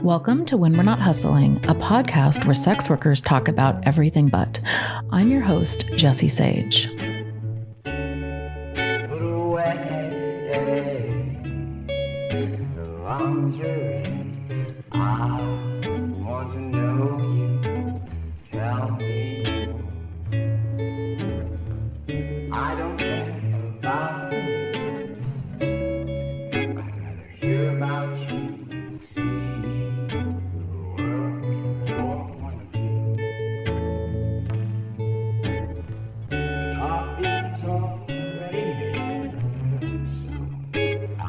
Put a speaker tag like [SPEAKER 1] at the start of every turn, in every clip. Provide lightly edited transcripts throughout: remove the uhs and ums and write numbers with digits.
[SPEAKER 1] Welcome to When We're Not Hustling, a podcast where sex workers talk about everything but. I'm your host, Jessie Sage.
[SPEAKER 2] Put away the lingerie. I want to know you. Tell me more. I don't care about the news. I'd rather hear about you and see the world from your point of view. The coffee's already made, so I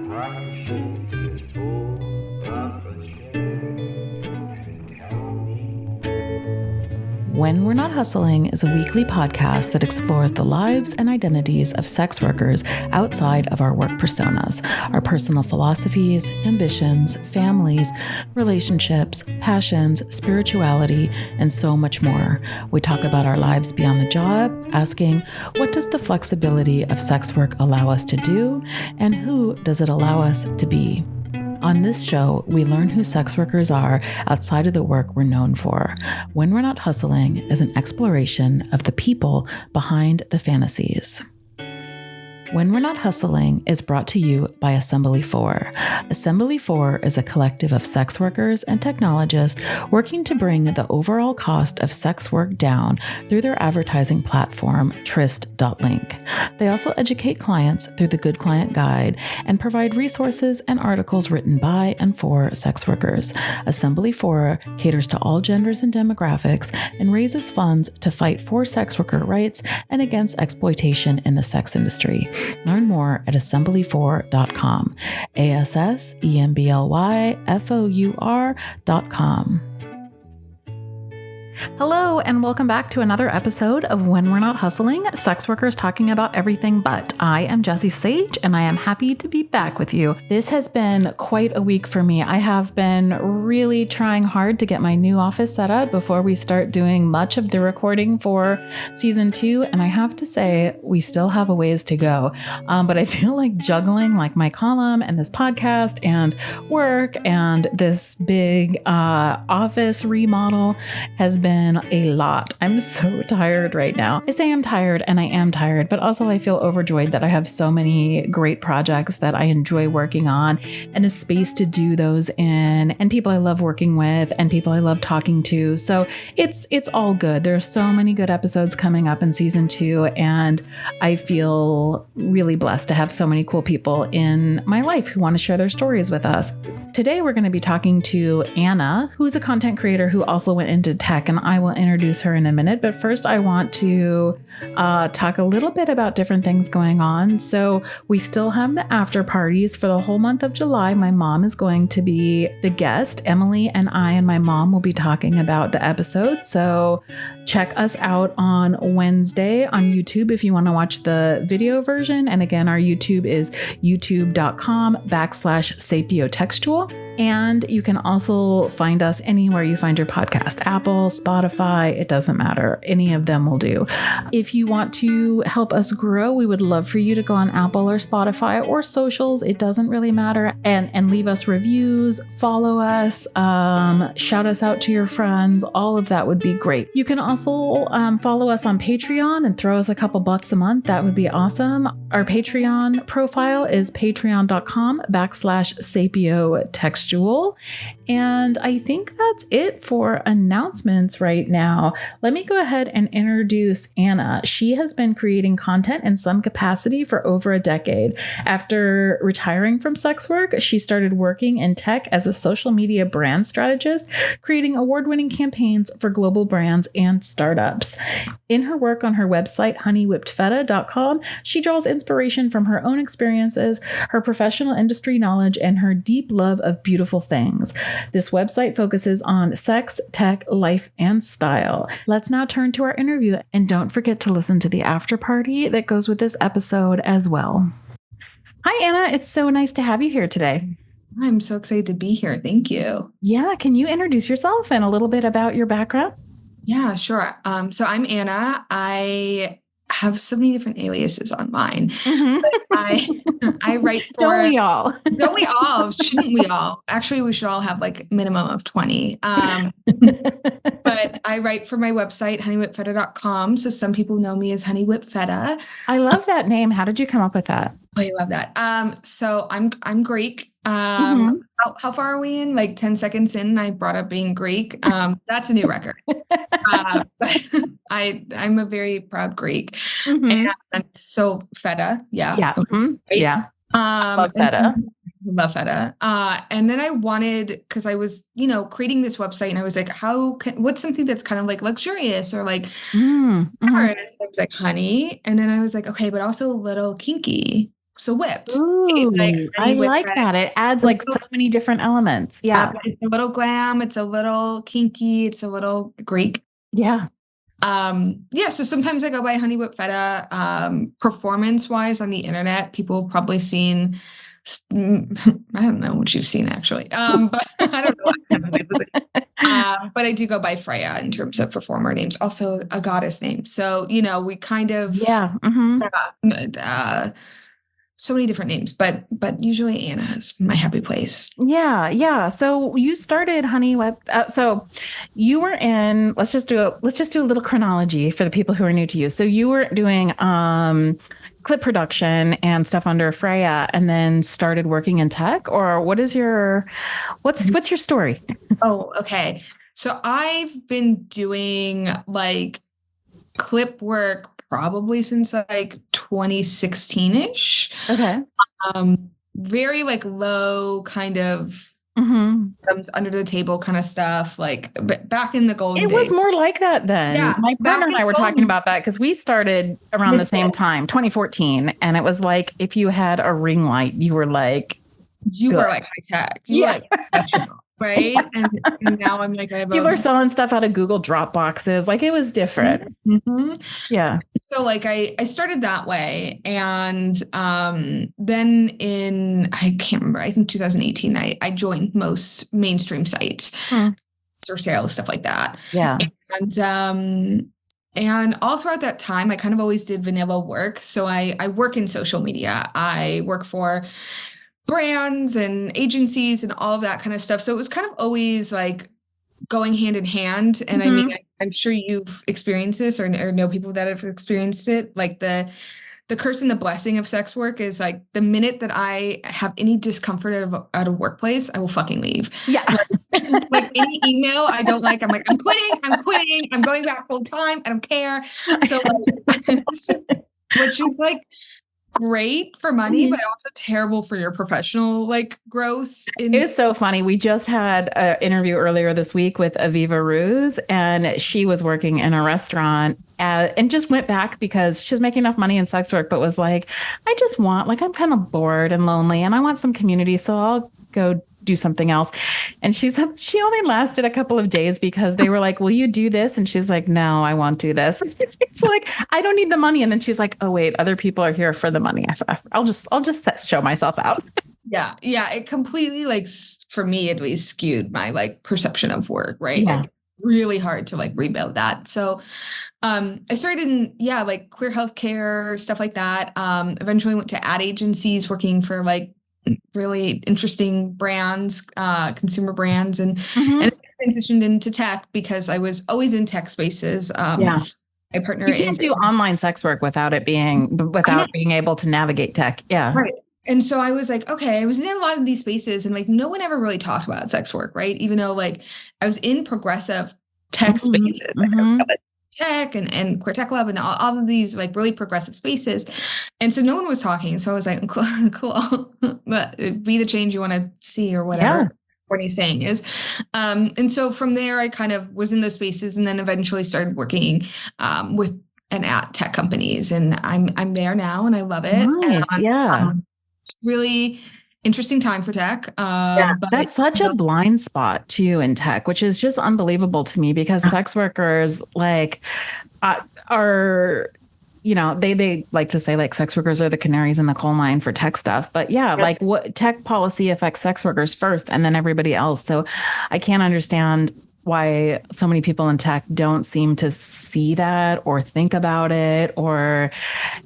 [SPEAKER 2] park the sheets, just pull up a chair and tell me more.
[SPEAKER 1] When We're Not Hustling is a weekly podcast that explores the lives and identities of sex workers outside of our work personas, our personal philosophies, ambitions, families, relationships, passions, spirituality, and so much more. We talk about our lives beyond the job, asking, what does the flexibility of sex work allow us to do, and who does it allow us to be? On this show, we learn who sex workers are outside of the work we're known for. When We're Not Hustling is an exploration of the people behind the fantasies. When We're Not Hustling is brought to you by Assembly 4. Assembly 4 is a collective of sex workers and technologists working to bring the overall cost of sex work down through their advertising platform, Tryst.link. They also educate clients through the Good Client Guide and provide resources and articles written by and for sex workers. Assembly 4 caters to all genders and demographics and raises funds to fight for sex worker rights and against exploitation in the sex industry. Learn more at assembly4.com. ASSEMBLYFOUR.com. Hello, and welcome back to another episode of When We're Not Hustling, sex workers talking about everything but. I am Jessie Sage, and I am happy to be back with you. This has been quite a week for me. I have been really trying hard to get my new office set up before we start doing much of the recording for season 2, and I have to say, we still have a ways to go. But I feel like juggling like my column and this podcast and work and this big office remodel has been a lot. I'm so tired right now. I say I'm tired and I am tired, but also I feel overjoyed that I have so many great projects that I enjoy working on and a space to do those in, and people I love working with and people I love talking to. So it's all good. There's so many good episodes coming up in season 2, and I feel really blessed to have so many cool people in my life who want to share their stories with us. Today, we're going to be talking to Anna, who's a content creator who also went into tech, and I will introduce her in a minute. But first, I want to talk a little bit about different things going on. So we still have the after parties for the whole month of July. My mom is going to be the guest. Emily and I and my mom will be talking about the episode. So check us out on Wednesday on YouTube if you want to watch the video version. And again, our YouTube is youtube.com/sapiotextual. And you can also find us anywhere you find your podcast, Apple, Spotify, it doesn't matter. Any of them will do. If you want to help us grow, we would love for you to go on Apple or Spotify or socials. It doesn't really matter. And leave us reviews, follow us, shout us out to your friends. All of that would be great. You can also follow us on Patreon and throw us a couple bucks a month. That would be awesome. Our Patreon profile is patreon.com/sapiotextual. And I think that's it for announcements right now. Let me go ahead and introduce Anna. She has been creating content in some capacity for over a decade. After retiring from sex work, she started working in tech as a social media brand strategist, creating award-winning campaigns for global brands and startups. In her work on her website, honeywhippedfeta.com, she draws inspiration from her own experiences, her professional industry knowledge, and her deep love of beautiful things. This website focuses on sex, tech, life, and style. Let's now turn to our interview, and don't forget to listen to the after party that goes with this episode as well. Hi, Anna. It's so nice to have you here today.
[SPEAKER 3] I'm so excited to be here. Thank you.
[SPEAKER 1] Yeah. Can you introduce yourself and a little bit about your background?
[SPEAKER 3] Yeah, sure. So I'm Anna. I have so many different aliases on mine.
[SPEAKER 1] Mhm.
[SPEAKER 3] I write for.
[SPEAKER 1] Don't we all?
[SPEAKER 3] Don't we all? Shouldn't we all? Actually, we should all have like minimum of 20. But I write for my website, honeywhipfeta.com. So some people know me as Honey Whip Feta.
[SPEAKER 1] I love that name. How did you come up with that?
[SPEAKER 3] I love that. So I'm Greek.
[SPEAKER 1] Mhm.
[SPEAKER 3] How far are we in? Like 10 seconds in, I brought up being Greek. That's a new record. But I'm a very proud Greek.
[SPEAKER 1] Mhm.
[SPEAKER 3] And so feta, yeah.
[SPEAKER 1] Yeah. Mhm. Yeah. Love feta.
[SPEAKER 3] Love feta. And then I wanted, because I was, creating this website, and I was like, what's something that's kind of like luxurious or like
[SPEAKER 1] Mhm.
[SPEAKER 3] glamorous? I was like, honey. And then I was like, okay, but also a little kinky. So whipped.
[SPEAKER 1] Ooh,
[SPEAKER 3] Like
[SPEAKER 1] I
[SPEAKER 3] honey whipped
[SPEAKER 1] like
[SPEAKER 3] feta.
[SPEAKER 1] that. It adds like so many different elements. Yeah.
[SPEAKER 3] It's a little glam, it's a little kinky, it's a little Greek.
[SPEAKER 1] Yeah.
[SPEAKER 3] Yeah, so sometimes I go by Honey Whip Feta. Performance wise on the internet, people have probably seen, I don't know what you've seen actually. But I don't know. But I do go by Freya in terms of performer names, also a goddess name. So, we kind of,
[SPEAKER 1] Yeah. Mhm.
[SPEAKER 3] so many different names, but usually Anna is my happy place.
[SPEAKER 1] Yeah, yeah. So you started Honey Web. So you were in. Let's just do a little chronology for the people who are new to you. So you were doing clip production and stuff under Freya, and then started working in tech. Or what's your story?
[SPEAKER 3] Oh, okay. So I've been doing like clip work probably since like 2016-ish.
[SPEAKER 1] Okay.
[SPEAKER 3] Very like low kind of under the table kind of stuff, like back in the golden
[SPEAKER 1] It
[SPEAKER 3] days.
[SPEAKER 1] was more like that then.
[SPEAKER 3] Yeah,
[SPEAKER 1] My partner and I were talking about that because we started around the same
[SPEAKER 3] Missed it.
[SPEAKER 1] time, 2014, and it was like if you had a ring light, you were like
[SPEAKER 3] You
[SPEAKER 1] good.
[SPEAKER 3] were like high tech. You were like professional, right? And now I'm like, I have
[SPEAKER 1] People are selling stuff out of Google Drop boxes. Like it was different. Yeah.
[SPEAKER 3] So like I started that way, and then I can't remember, I think 2018 I joined most mainstream sites for sales, stuff like that.
[SPEAKER 1] Yeah.
[SPEAKER 3] And all throughout that time I kind of always did vanilla work. So I work in social media. I work for brands and agencies and all of that kind of stuff. So it was kind of always like going hand in hand. And I mean, I'm sure you've experienced this or know people that have experienced it. Like the curse and the blessing of sex work is like the minute that I have any discomfort at a workplace, I will fucking leave.
[SPEAKER 1] Yeah.
[SPEAKER 3] Like any email I don't like, I'm like, I'm quitting, I'm going back full time, I don't care. So like, which is like great for money, but also terrible for your professional like growth.
[SPEAKER 1] It is so funny. We just had an interview earlier this week with Aviva Ruse, and she was working in a restaurant and just went back because she was making enough money in sex work, but was like, I just want, like, I'm kind of bored and lonely and I want some community. So I'll go do something else. And she said she only lasted a couple of days because they were like, will you do this? And she's like, no, I won't do this. It's like, I don't need the money. And then she's like, oh wait, other people are here for the money. I'll just show myself out. Yeah.
[SPEAKER 3] It completely, like, for me at least, skewed my like perception of work, right?
[SPEAKER 1] Yeah.
[SPEAKER 3] Like, really hard to like rebuild that. So I started in like queer healthcare, stuff like that. Eventually went to ad agencies working for like really interesting brands, consumer brands, and transitioned into tech because I was always in tech spaces. My partner
[SPEAKER 1] you can't do online sex work without being able to navigate tech. Yeah.
[SPEAKER 3] Right. And so I was like, okay, I was in a lot of these spaces and like no one ever really talked about sex work, right? Even though like I was in progressive tech spaces, like tech and Queer Tech Lab and all of these like really progressive spaces. And so no one was talking. So I was like, cool. But be the change you want to see or whatever Courtney's saying is. And so from there, I kind of was in those spaces and then eventually started working with and at tech companies. And I'm there now and I love it.
[SPEAKER 1] Nice.
[SPEAKER 3] Really interesting time for tech.
[SPEAKER 1] But that's such a blind spot too in tech, which is just unbelievable to me because sex workers like are, they like to say like sex workers are the canaries in the coal mine for tech stuff. But like what tech policy affects sex workers first and then everybody else. So I can't understand why so many people in tech don't seem to see that or think about it or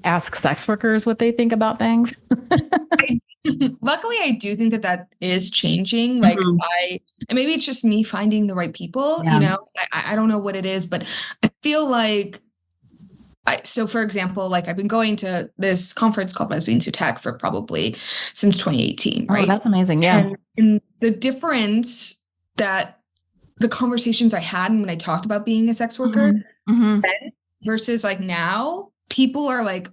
[SPEAKER 1] ask sex workers what they think about things.
[SPEAKER 3] Luckily, I do think that that is changing. Like
[SPEAKER 1] Mhm.
[SPEAKER 3] and maybe it's just me finding the right people,
[SPEAKER 1] Yeah.
[SPEAKER 3] I don't know what it is, but I feel like so for example, like I've been going to this conference called Lesbians Who Tech for probably since 2018,
[SPEAKER 1] Oh,
[SPEAKER 3] right?
[SPEAKER 1] that's amazing. Yeah.
[SPEAKER 3] And the difference that the conversations I had when I talked about being a sex worker
[SPEAKER 1] Mhm.
[SPEAKER 3] then versus like now, people are like,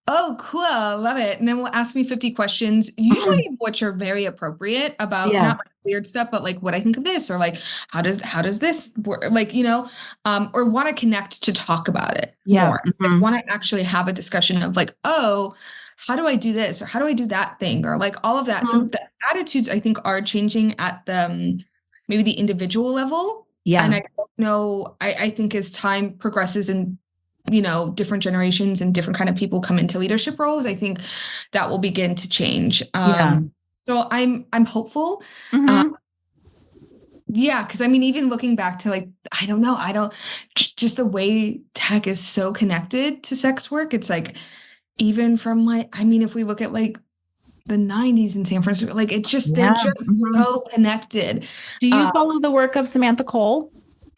[SPEAKER 3] oh, cool, I love it. And then will ask me 50 questions, usually
[SPEAKER 1] Mhm.
[SPEAKER 3] which are very appropriate about
[SPEAKER 1] Yeah.
[SPEAKER 3] not like weird stuff, but like what I think of this, or like how does this work? Like, or want to connect to talk about it
[SPEAKER 1] Yeah.
[SPEAKER 3] more. Like
[SPEAKER 1] Mhm.
[SPEAKER 3] want to actually have a discussion of like, oh, how do I do this? Or how do I do that thing? Or like all of that. So
[SPEAKER 1] Mhm.
[SPEAKER 3] the attitudes I think are changing at the maybe the individual level. And
[SPEAKER 1] Yeah.
[SPEAKER 3] I don't know, I think as time progresses and different generations and different kind of people come into leadership roles, I think that will begin to change.
[SPEAKER 1] Yeah.
[SPEAKER 3] So I'm hopeful. Um,
[SPEAKER 1] Mhm.
[SPEAKER 3] yeah, because I mean, even looking back to like, I don't know, just the way tech is so connected to sex work, it's like, even from like, I mean, if we look at like the 90s in San Francisco, like they're
[SPEAKER 1] Yeah.
[SPEAKER 3] just
[SPEAKER 1] Mhm.
[SPEAKER 3] so connected.
[SPEAKER 1] Do you
[SPEAKER 3] Uh,
[SPEAKER 1] follow the work of Samantha Cole?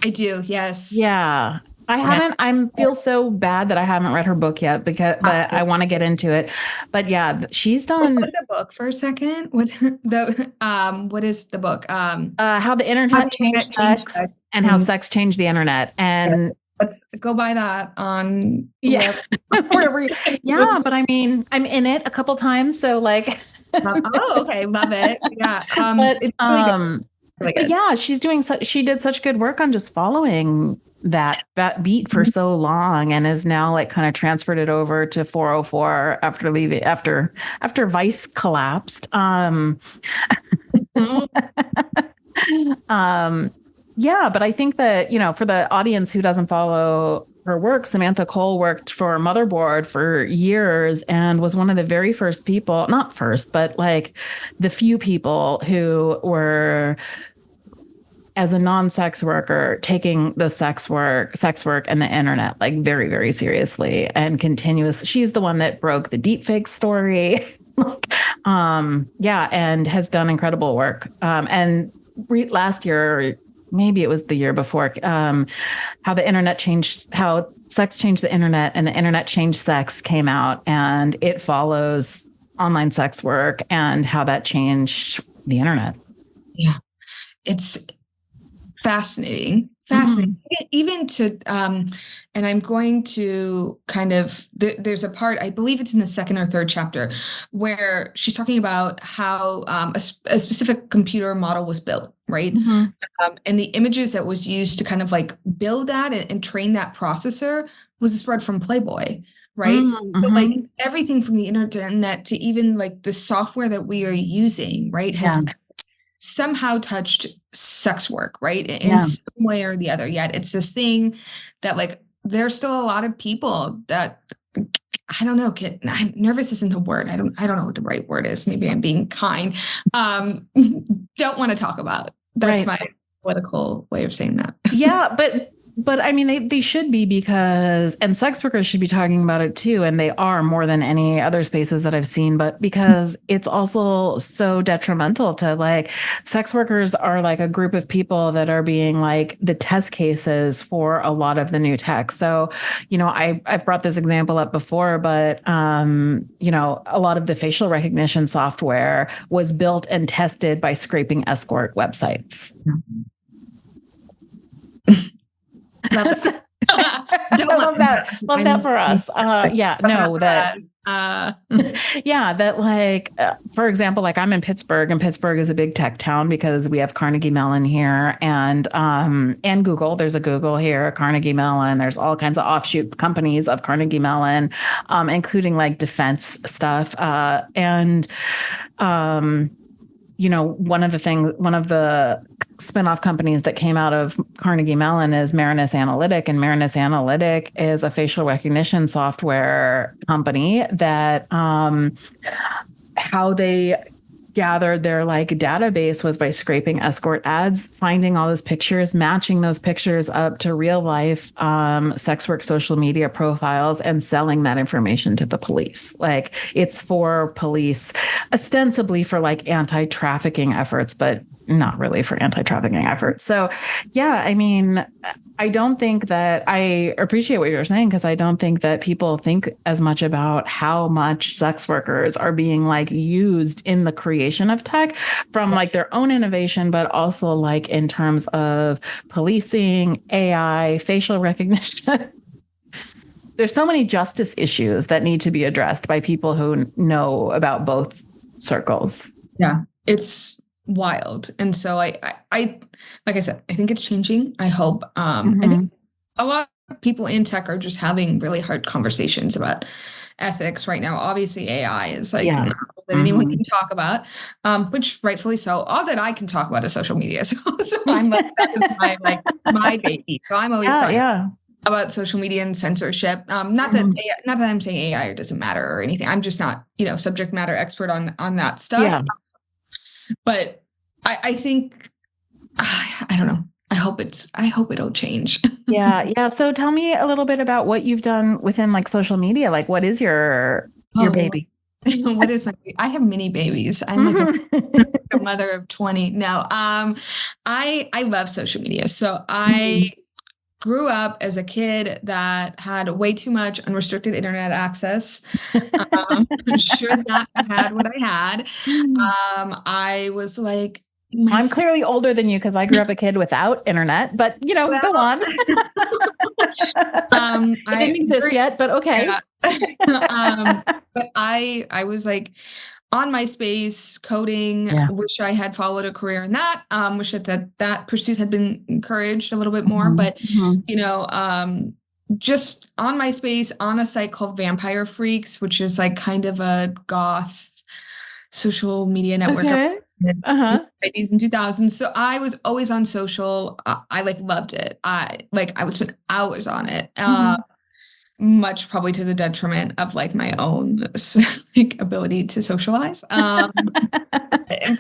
[SPEAKER 3] I do, yes.
[SPEAKER 1] Yeah. I
[SPEAKER 3] Yeah.
[SPEAKER 1] haven't. I feel so bad that I haven't read her book yet but I want to get into it. But yeah, she's done
[SPEAKER 3] What's the book for a second? What's what is the book?
[SPEAKER 1] how the
[SPEAKER 3] How
[SPEAKER 1] internet
[SPEAKER 3] the Internet
[SPEAKER 1] changed
[SPEAKER 3] Changed Sex.
[SPEAKER 1] sex and how sex changed the internet. And
[SPEAKER 3] Let's go buy that on
[SPEAKER 1] yeah,
[SPEAKER 3] wherever.
[SPEAKER 1] wherever. Yeah, but I mean, I'm in it a couple times, so like.
[SPEAKER 3] Oh, okay, love it. Yeah,
[SPEAKER 1] But
[SPEAKER 3] it's really good. Really
[SPEAKER 1] but
[SPEAKER 3] good.
[SPEAKER 1] yeah, she did such good work on just following that beat for so long and is now like kind of transferred it over to 404 after leaving after Vice collapsed. Yeah, but I think that, for the audience who doesn't follow her work, Samantha Cole worked for Motherboard for years and was one of the very first people, not first, but like the few people who were, as a non-sex worker, taking the sex work and the internet like very, very seriously and continuous. She's the one that broke the deepfake story. Yeah, and has done incredible work. And last year, maybe it was the year before, how sex changed the internet and the internet changed sex came out, and it follows online sex work and how that changed the internet.
[SPEAKER 3] Yeah, it's fascinating.
[SPEAKER 1] Mm-hmm.
[SPEAKER 3] Even to and I'm going to kind of there's a part, I believe it's in the second or third chapter, where she's talking about how a specific computer model was built, right?
[SPEAKER 1] Mm-hmm.
[SPEAKER 3] And the images that was used to kind of like build that and train that processor was spread from Playboy, right? So like
[SPEAKER 1] Mm-hmm.
[SPEAKER 3] everything from the internet to even like the software that we are using, right,
[SPEAKER 1] Yeah.
[SPEAKER 3] has somehow touched sex work, right? In
[SPEAKER 1] Yeah.
[SPEAKER 3] some way or the other. Yet it's this thing that like there's still a lot of people that I don't know, nervous isn't the word. I don't know what the right word is. Maybe I'm being kind. Don't want to talk about. That's
[SPEAKER 1] Right.
[SPEAKER 3] my political way of saying that.
[SPEAKER 1] Yeah, but I mean they should be, because and sex workers should be talking about it too, and they are more than any other spaces that I've seen, but because it's also so detrimental to like sex workers are like a group of people that are being like the test cases for a lot of the new tech. So, I've brought this example up before, but a lot of the facial recognition software was built and tested by scraping escort websites.
[SPEAKER 3] Love that.
[SPEAKER 1] Love that. Love that for us. Yeah, no, that, yeah, that like, for example, like I'm in Pittsburgh, and Pittsburgh is a big tech town because we have Carnegie Mellon here and Google. There's a Google here, Carnegie Mellon. There's all kinds of offshoot companies of Carnegie Mellon, including like defense stuff. One of the spinoff companies that came out of Carnegie Mellon is Marinus Analytic, and Marinus Analytic is a facial recognition software company that how they gathered their like database was by scraping escort ads, finding all those pictures, matching those pictures up to real life sex work social media profiles, and selling that information to the police. Like it's for police, ostensibly for like anti-trafficking efforts, but not really for anti-trafficking efforts. So yeah, I mean, I don't think that I appreciate what you're saying, because I don't think that people think as much about how much sex workers are being like used in the creation of tech from like their own innovation, but also like in terms of policing, AI, facial recognition. There's so many justice issues that need to be addressed by people who know about both circles.
[SPEAKER 3] Yeah, it's wild. And so I like I said, I think it's changing. I hope. I think a lot of people in tech are just having really hard conversations about ethics right now. Obviously, AI is like not that anyone can talk about, which rightfully so. All that I can talk about is social media. So I'm like, that is my baby. So I'm always talking about social media and censorship. Not that I'm saying AI doesn't matter or anything. I'm just not, subject matter expert on that stuff.
[SPEAKER 1] Yeah.
[SPEAKER 3] But I think, I don't know. I hope it'll change.
[SPEAKER 1] Yeah. So tell me a little bit about what you've done within like social media. Like, what is your baby?
[SPEAKER 3] What is I have mini babies. I'm like a mother of 20. No, I love social media. So I grew up as a kid that had way too much unrestricted internet access. Should not have had what I had. I was like,
[SPEAKER 1] I'm clearly older than you because I grew up a kid without internet, but go on. It didn't exist yet, but okay.
[SPEAKER 3] Yeah. But I was like on MySpace coding. Wish I had followed a career in that. Wish that pursuit had been encouraged a little bit more. But just on MySpace, on a site called Vampire Freaks, which is like kind of a goth social media network.
[SPEAKER 1] Okay.
[SPEAKER 3] In the 90s and 2000s. So I was always on social. I like loved it. I would spend hours on it. Much probably to the detriment of like my own like ability to socialize. And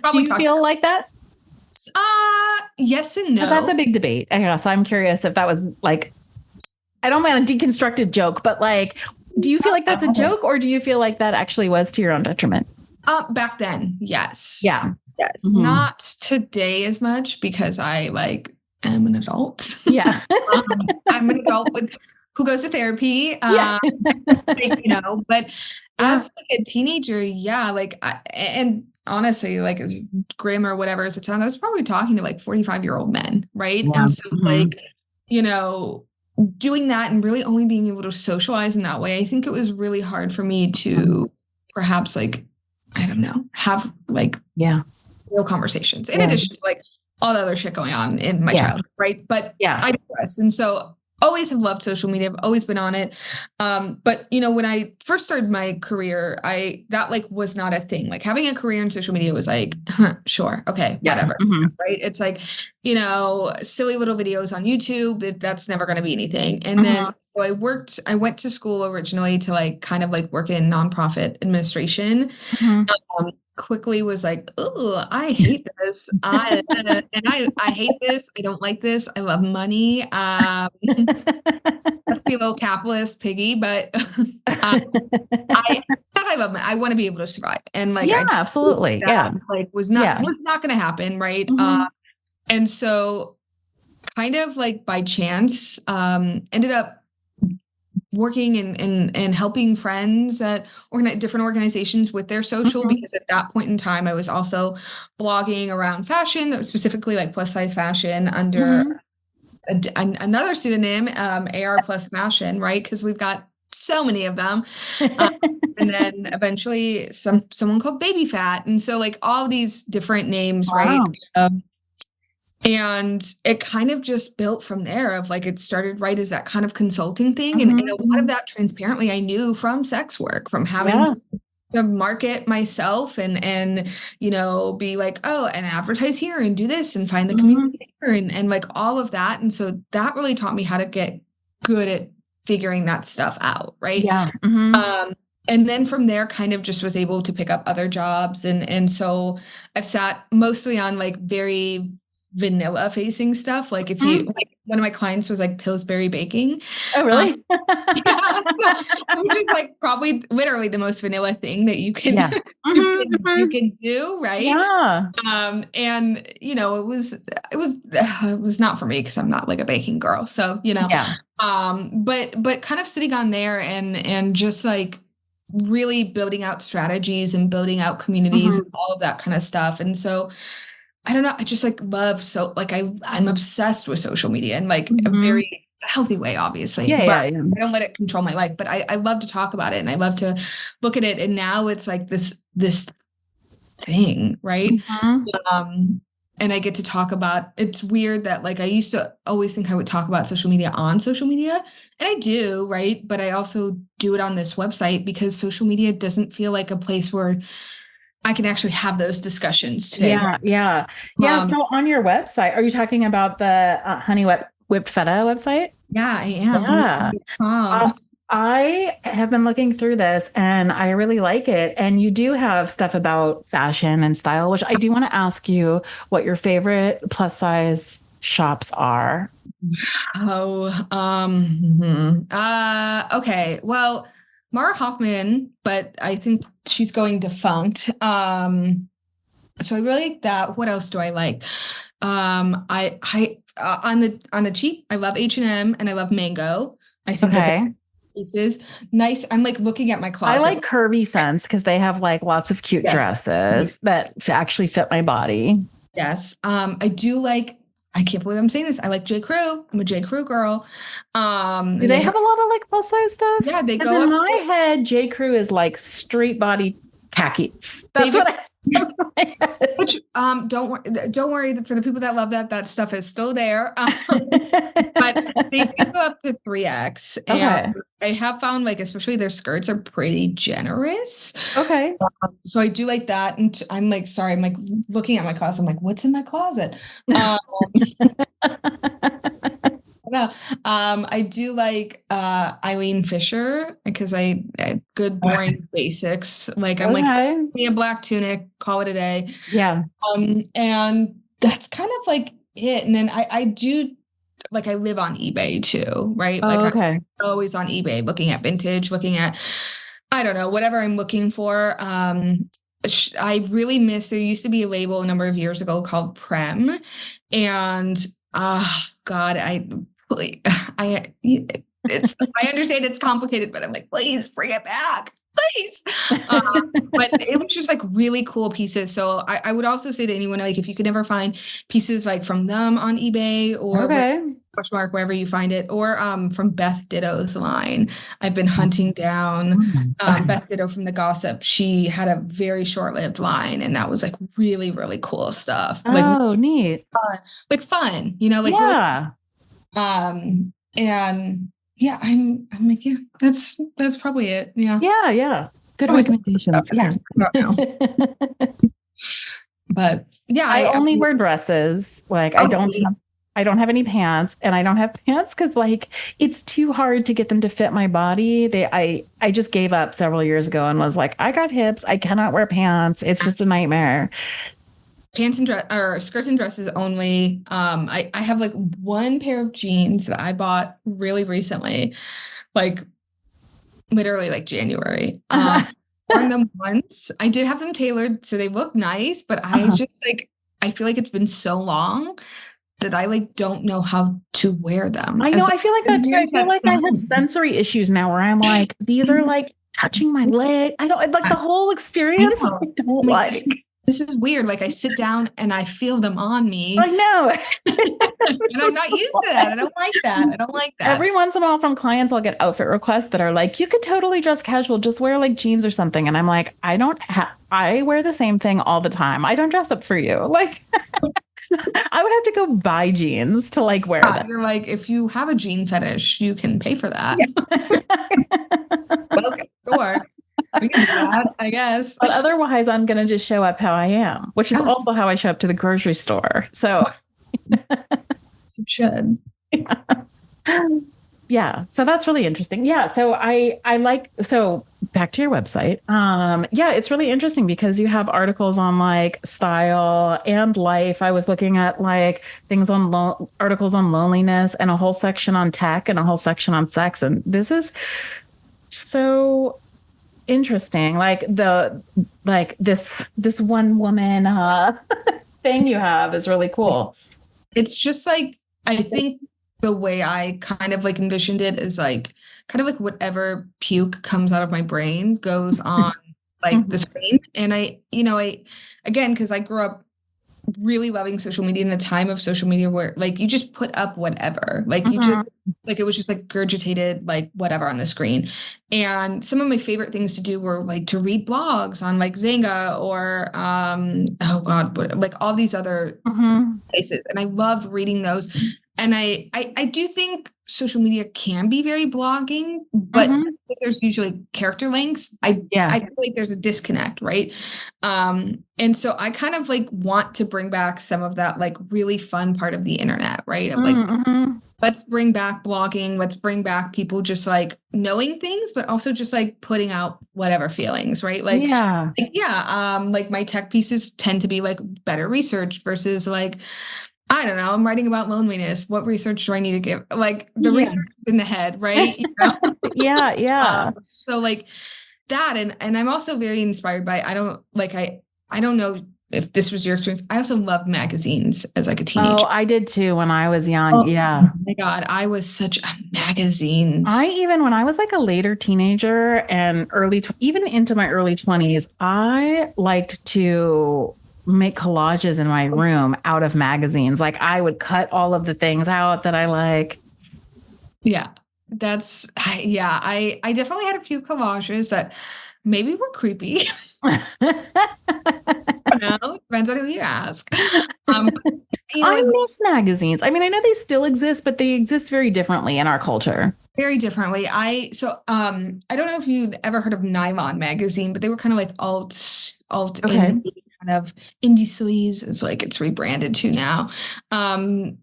[SPEAKER 3] probably
[SPEAKER 1] do you feel like that?
[SPEAKER 3] Yes and no.
[SPEAKER 1] That's a big debate. I guess I'm curious if that was like, I don't mean a deconstructed joke, but like, do you feel like that's a joke, or do you feel like that actually was to your own detriment?
[SPEAKER 3] Back then, yes.
[SPEAKER 1] Yeah.
[SPEAKER 3] Yes. Not today as much, because I am an adult.
[SPEAKER 1] Yeah.
[SPEAKER 3] I'm an adult who goes to therapy. But as like a teenager, and honestly, like grim or whatever as it sounds, I was probably talking to like 45-year-old men, right? Yeah. And so doing that and really only being able to socialize in that way, I think it was really hard for me to perhaps like, I don't know, have like real conversations in addition to like all the other shit going on in my childhood, right? But I digress. And so always have loved social media. I've always been on it. But when I first started my career, that like was not a thing. Like having a career in social media was like, sure, okay, whatever. Right. It's like, silly little videos on YouTube. That's never going to be anything. And then so I went to school originally to like kind of like work in nonprofit administration. Quickly was like, oh, I hate this. I hate this. I don't like this. I love money. Let's be a little capitalist piggy, but I love money. I want to be able to survive. And like,
[SPEAKER 1] absolutely.
[SPEAKER 3] Like was not going to happen. Right. And so kind of like by chance, ended up working and helping friends at different organizations with their social, because at that point in time, I was also blogging around fashion, specifically like plus size fashion under another pseudonym, AR plus fashion, right? Because we've got so many of them. And then eventually someone called baby fat. And so like all these different names, right? And it kind of just built from there of like, it started right as that kind of consulting thing. And a lot of that transparently, I knew from sex work, from having to market myself and, be like, oh, and advertise here and do this and find the communities here and like all of that. And so that really taught me how to get good at figuring that stuff out. Right. And then from there, kind of just was able to pick up other jobs. And so I've sat mostly on like very vanilla facing stuff. Like if you, like one of my clients was like Pillsbury baking.
[SPEAKER 1] Oh, really?
[SPEAKER 3] Yeah, which is like probably literally the most vanilla thing that you can,
[SPEAKER 1] Yeah.
[SPEAKER 3] you can do, right?
[SPEAKER 1] Yeah.
[SPEAKER 3] And you know, it was not for me because I'm not like a baking girl. So, you know,
[SPEAKER 1] Yeah.
[SPEAKER 3] but kind of sitting on there and just like really building out strategies and building out communities and all of that kind of stuff. And so I don't know, I just like love like I'm obsessed with social media in like a very healthy way, obviously.
[SPEAKER 1] Yeah,
[SPEAKER 3] but
[SPEAKER 1] yeah.
[SPEAKER 3] I don't let it control my life. But I love to talk about it and I love to look at it. And now it's like this thing, right? And I get to talk about, it's weird that like I used to always think I would talk about social media on social media, and I do, right? But I also do it on this website because social media doesn't feel like a place where I can actually have those discussions today.
[SPEAKER 1] Yeah. So on your website, are you talking about the Honey Whipped Feta website?
[SPEAKER 3] Yeah, I am.
[SPEAKER 1] Yeah. I have been looking through this and I really like it. And you do have stuff about fashion and style, which I do want to ask you what your favorite plus size shops are.
[SPEAKER 3] Okay. Well, Mara Hoffman, but I think she's going defunct. So I really like that. What else do I like? I on the cheap, I love H&M and I love Mango. I think that pieces nice. I'm like looking at my closet.
[SPEAKER 1] I like Curvy Sense because they have like lots of cute dresses that actually fit my body.
[SPEAKER 3] Yes. I do like, I can't believe I'm saying this. I like J. Crew. I'm a J. Crew girl.
[SPEAKER 1] Do they have a lot of like plus size stuff?
[SPEAKER 3] Yeah, they go
[SPEAKER 1] in my head, J. Crew is like straight body khakis. That's what I
[SPEAKER 3] which, don't worry for the people that love that stuff is still there. But they do go up to 3X. And I have found like, especially their skirts are pretty generous.
[SPEAKER 1] Okay.
[SPEAKER 3] So I do like that. And I'm like, sorry, I'm like looking at my closet. I'm like, what's in my closet? I do like Eileen Fisher because I good boring basics. Like I'm like me a black tunic, call it a day.
[SPEAKER 1] Yeah.
[SPEAKER 3] And that's kind of like it. And then I do like I live on eBay too, right? I'm always on eBay looking at vintage, looking at I don't know, whatever I'm looking for. I really miss there used to be a label a number of years ago called Prem. And God, I understand it's complicated, but I'm like, please bring it back, please. But it was just like really cool pieces. So I would also say to anyone, like, if you could ever find pieces like from them on eBay or wherever you find it, or from Beth Ditto's line. I've been hunting down Beth Ditto from The Gossip. She had a very short-lived line, and that was like really, really cool stuff.
[SPEAKER 1] Like, neat.
[SPEAKER 3] Fun, you know, like really, and yeah, I'm like, yeah, that's probably it. Yeah.
[SPEAKER 1] Yeah. Good recommendations. Yeah.
[SPEAKER 3] But yeah,
[SPEAKER 1] I only wear dresses. Like I don't have any pants, and I don't have pants because like it's too hard to get them to fit my body. I just gave up several years ago and was like, I got hips. I cannot wear pants. It's just a nightmare.
[SPEAKER 3] Pants and skirts and dresses only. I have like one pair of jeans that I bought really recently, like literally like January. Worn them once. I did have them tailored, so they look nice, but I just like I feel like it's been so long that I like don't know how to wear them.
[SPEAKER 1] I know. I feel like that too. I feel like I have sensory issues now where I'm like, these are like touching my leg. I don't like the whole experience. I don't like.
[SPEAKER 3] This is weird. Like I sit down and I feel them on me.
[SPEAKER 1] I know.
[SPEAKER 3] And I'm not used to that. I don't like that.
[SPEAKER 1] Every once in a while from clients, I'll get outfit requests that are like, you could totally dress casual, just wear like jeans or something. And I'm like, I wear the same thing all the time. I don't dress up for you. Like I would have to go buy jeans to like wear them.
[SPEAKER 3] You're like, if you have a jean fetish, you can pay for that. Well, okay, sure. We can do that, I guess.
[SPEAKER 1] But otherwise, I'm going to just show up how I am, which is also how I show up to the grocery store. So
[SPEAKER 3] you should.
[SPEAKER 1] Yeah. So that's really interesting. Yeah. So I like, so back to your website. Yeah, it's really interesting because you have articles on like style and life. I was looking at like things on articles on loneliness and a whole section on tech and a whole section on sex. And this is so interesting. Like this one woman thing you have is really cool.
[SPEAKER 3] It's just like, I think the way I kind of like envisioned it is like kind of like whatever puke comes out of my brain goes on like the screen. And again, because I grew up really loving social media in the time of social media where like you just put up whatever, like you just like it was just like gurgitated like whatever on the screen. And some of my favorite things to do were like to read blogs on like Zynga or oh god, like all these other places, and I loved reading those. And I do think social media can be very blogging, but because there's usually character links, I feel like there's a disconnect, right? And so I kind of like want to bring back some of that like really fun part of the internet, right? Of like, let's bring back blogging, let's bring back people just like knowing things, but also just like putting out whatever feelings, right? Like, like my tech pieces tend to be like better researched versus like, I don't know, I'm writing about loneliness. What research do I need to give? Like the research is in the head, right? You know? So like that, and I'm also very inspired by, I don't know if this was your experience. I also loved magazines as like a teenager.
[SPEAKER 1] Oh, I did too when I was young.
[SPEAKER 3] Oh my God, I was such a magazines.
[SPEAKER 1] When I was like a later teenager and even into my early 20s, I liked to make collages in my room out of magazines. Like I would cut all of the things out that I like.
[SPEAKER 3] Yeah, I definitely had a few collages that maybe were creepy. Depends on who you ask.
[SPEAKER 1] I miss magazines. I mean, I know they still exist, but they exist very differently in our culture.
[SPEAKER 3] Very differently. I don't know if you've ever heard of Nylon magazine, but they were kind of like alt indie, kind of indie sleaze. It's like it's rebranded to now. And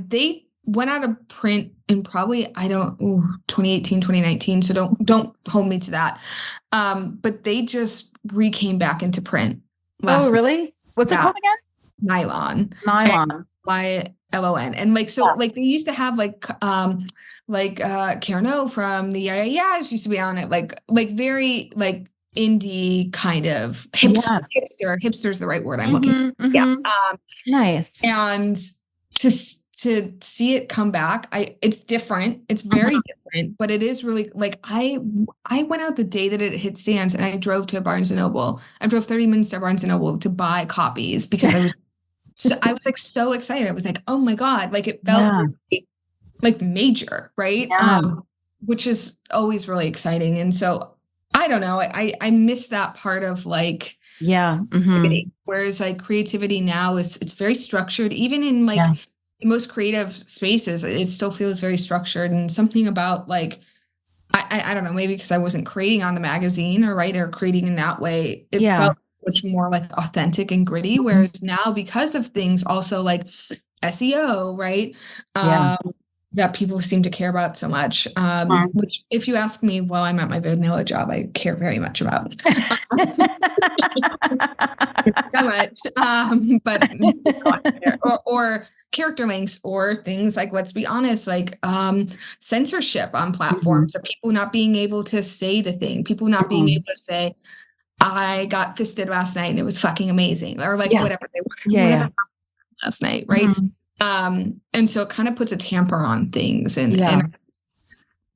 [SPEAKER 3] they went out of print in probably 2018, 2019. So don't hold me to that. But they just came back into print.
[SPEAKER 1] Oh, really? What's it called again?
[SPEAKER 3] Nylon. YLON. And like like they used to have like Karen O from the Yeah used to be on it, like very like indie kind of hipster's the right word I'm looking for. Yeah.
[SPEAKER 1] Nice.
[SPEAKER 3] And to see it come back, it's different. It's very different, but it is really like I went out the day that it hit stands and I drove to Barnes and Noble. I drove 30 minutes to Barnes and Noble to buy copies because I was like so excited. I was like, oh my God, like it felt like major, right? Which is always really exciting. And so I don't know, I miss that part of like whereas like creativity now it's very structured, even in like most creative spaces, it still feels very structured. And something about like I don't know, maybe because I wasn't creating on the magazine or creating in that way, it felt much more like authentic and gritty. Whereas now, because of things also like SEO, right? That people seem to care about so much. Which, if you ask me while I'm at my vanilla job, I care very much about. So much. But or character links or things like, let's be honest, like censorship on platforms of people not being able to say the thing, people not being able to say, I got fisted last night and it was fucking amazing, or like whatever they were whatever last night, right? And so it kind of puts a tamper on things. And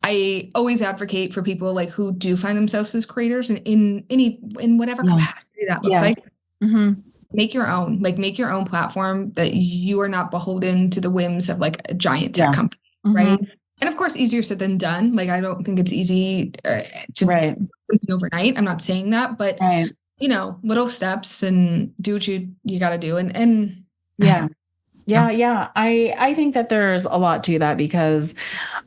[SPEAKER 3] I always advocate for people like who do find themselves as creators and in whatever capacity that looks like. Make your own platform that you are not beholden to the whims of like a giant tech company, right? And of course, easier said than done. Like, I don't think it's easy to do something overnight. I'm not saying that, but you know, little steps and do what you got to do. And
[SPEAKER 1] Yeah. I think that there's a lot to that because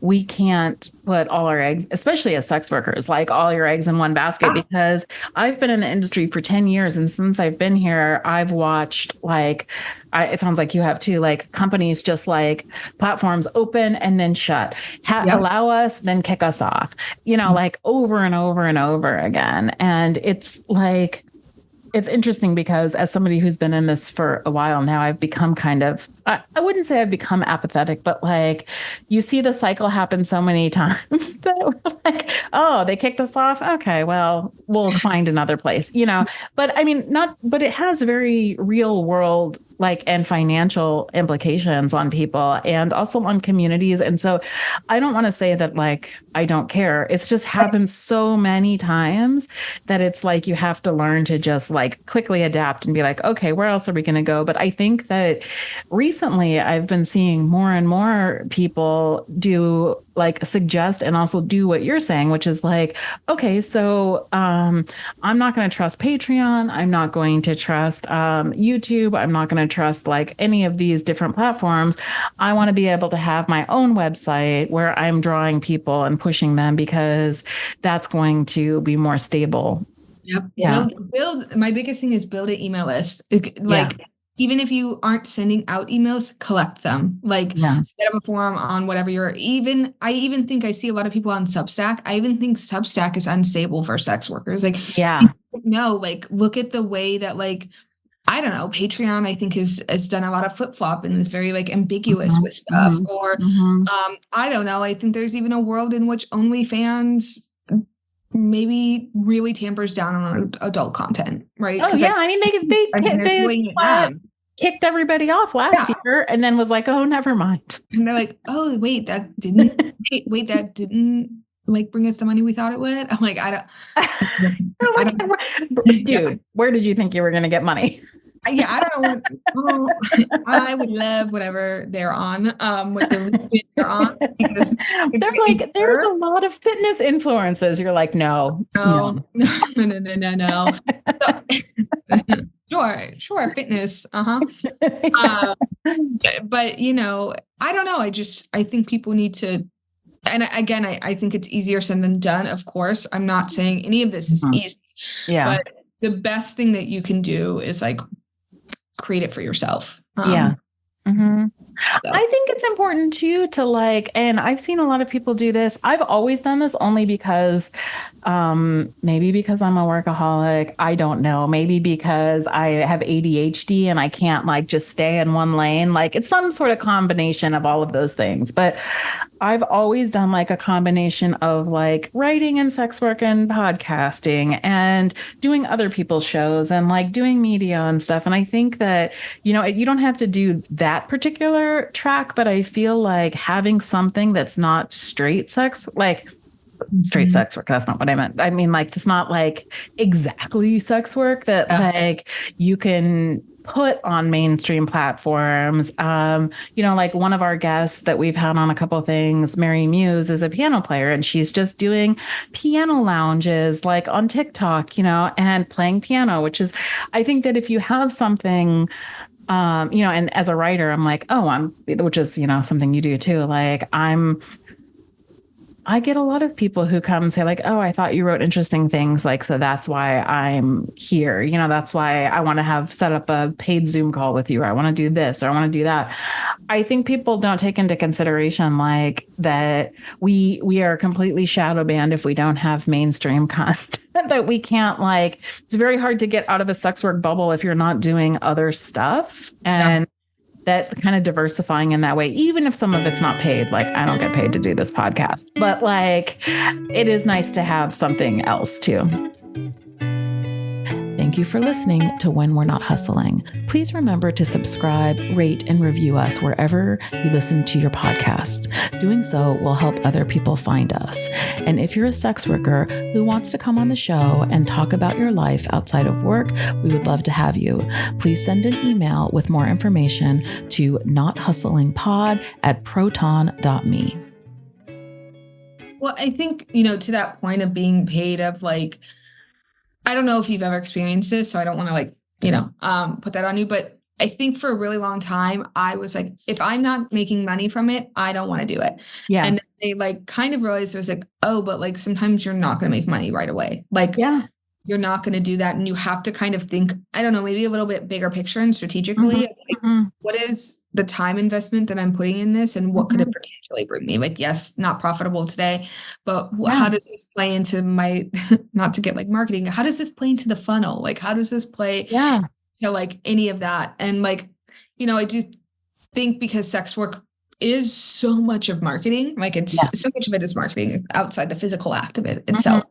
[SPEAKER 1] we can't put all our eggs, especially as sex workers, like all your eggs in one basket. Because I've been in the industry for 10 years. And since I've been here, I've watched it sounds like you have too, like companies just like platforms open and then shut, allow us, then kick us off, like over and over and over again. And it's like, it's interesting because as somebody who's been in this for a while now, I've become I wouldn't say I've become apathetic, but like you see the cycle happen so many times that we're like, oh, they kicked us off. Okay, well, we'll find another place, but I mean, but it has very real world and financial implications on people and also on communities. And so I don't want to say that I don't care. It's just happened so many times that it's like you have to learn to just quickly adapt and be like, okay, where else are we going to go? But I think that recently I've been seeing more and more people do suggest and also do what you're saying, which is okay, so I'm not going to trust Patreon. I'm not going to trust YouTube. I'm not going to trust any of these different platforms. I want to be able to have my own website where I'm drawing people and pushing them because that's going to be more stable.
[SPEAKER 3] Yep.
[SPEAKER 1] Yeah.
[SPEAKER 3] Build. My biggest thing is build an email list. Even if you aren't sending out emails, collect them. Set up a forum on whatever I even think I see a lot of people on Substack. I even think Substack is unstable for sex workers. Look at the way that I don't know, Patreon, I think has done a lot of flip-flop and is very ambiguous with stuff. Or I don't know. I think there's even a world in which OnlyFans maybe really tampers down on adult content, right?
[SPEAKER 1] Oh yeah, I mean they kicked everybody off last year and then was like, oh, never mind.
[SPEAKER 3] And they're like, oh wait, that didn't bring us the money we thought it would. I'm like,
[SPEAKER 1] dude, where did you think you were going to get money?
[SPEAKER 3] Yeah, I don't know. I would love whatever they're on, what they're on, because
[SPEAKER 1] they're like, there's a lot of fitness influences. You're like, no.
[SPEAKER 3] So, sure, fitness, but I don't know. I think people need to. And again, I think it's easier said than done. Of course, I'm not saying any of this is easy.
[SPEAKER 1] Yeah.
[SPEAKER 3] But the best thing that you can do is create it for yourself.
[SPEAKER 1] Yeah. Mm-hmm. So. I think it's important too to and I've seen a lot of people do this. I've always done this only because maybe because I'm a workaholic. I don't know. Maybe because I have ADHD and I can't just stay in one lane. It's some sort of combination of all of those things. But I've always done a combination of writing and sex work and podcasting and doing other people's shows and doing media and stuff. And I think that, you don't have to do that particular track, but I feel having something that's not straight sex, straight sex work. That's not what I meant. I mean, it's not exactly sex work that you can put on mainstream platforms. One of our guests that we've had on a couple of things, Mary Muse, is a piano player and she's just doing piano lounges on TikTok, and playing piano, which is, I think that if you have something, and as a writer, I'm which is, something you do too. I get a lot of people who come and say oh, I thought you wrote interesting things. So that's why I'm here. That's why I want to set up a paid Zoom call with you. Or I want to do this or I want to do that. I think people don't take into consideration that we are completely shadow banned if we don't have mainstream content, that we can't it's very hard to get out of a sex work bubble if you're not doing other stuff. And that kind of diversifying in that way, even if some of it's not paid, I don't get paid to do this podcast, but it is nice to have something else too. Thank you for listening to When We're Not Hustling. Please remember to subscribe, rate, and review us wherever you listen to your podcasts. Doing so will help other people find us. And if you're a sex worker who wants to come on the show and talk about your life outside of work, we would love to have you. Please send an email with more information to nothustlingpod@proton.me.
[SPEAKER 3] Well, I think, to that point of being paid of I don't know if you've ever experienced this, so I don't want to put that on you, but I think for a really long time, I was like, if I'm not making money from it, I don't want to do it.
[SPEAKER 1] Yeah.
[SPEAKER 3] And then they like kind of realized it was like, oh, but like sometimes you're not going to make money right away. Like
[SPEAKER 1] Yeah.
[SPEAKER 3] you're not going to do that. And you have to kind of think, I don't know, maybe a little bit bigger picture and strategically. Of like, what is the time investment that I'm putting in this and what could it potentially bring me? Like, yes, not profitable today, but how does this play into my, not to get like marketing, how does this play into the funnel? Like, how does this play to like any of that? And like, you know, I do think because sex work is so much of marketing, like it's so much of it is marketing outside the physical act of it itself.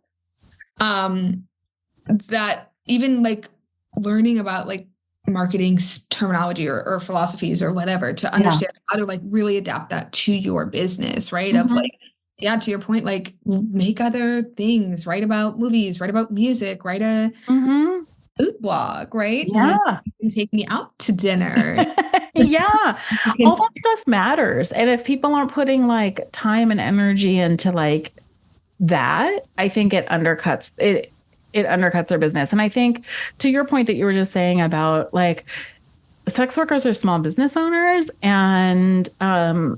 [SPEAKER 3] That even like learning about like marketing terminology or philosophies or whatever to understand how to like really adapt that to your business, right? Of like, to your point, like make other things, write about movies, write about music, write a food blog, right?
[SPEAKER 1] Yeah.
[SPEAKER 3] Like, you can take me out to dinner.
[SPEAKER 1] All that stuff matters. And if people aren't putting like time and energy into like that, I think it undercuts it. It undercuts their business. And I think to your point that you were just saying about like sex workers are small business owners, and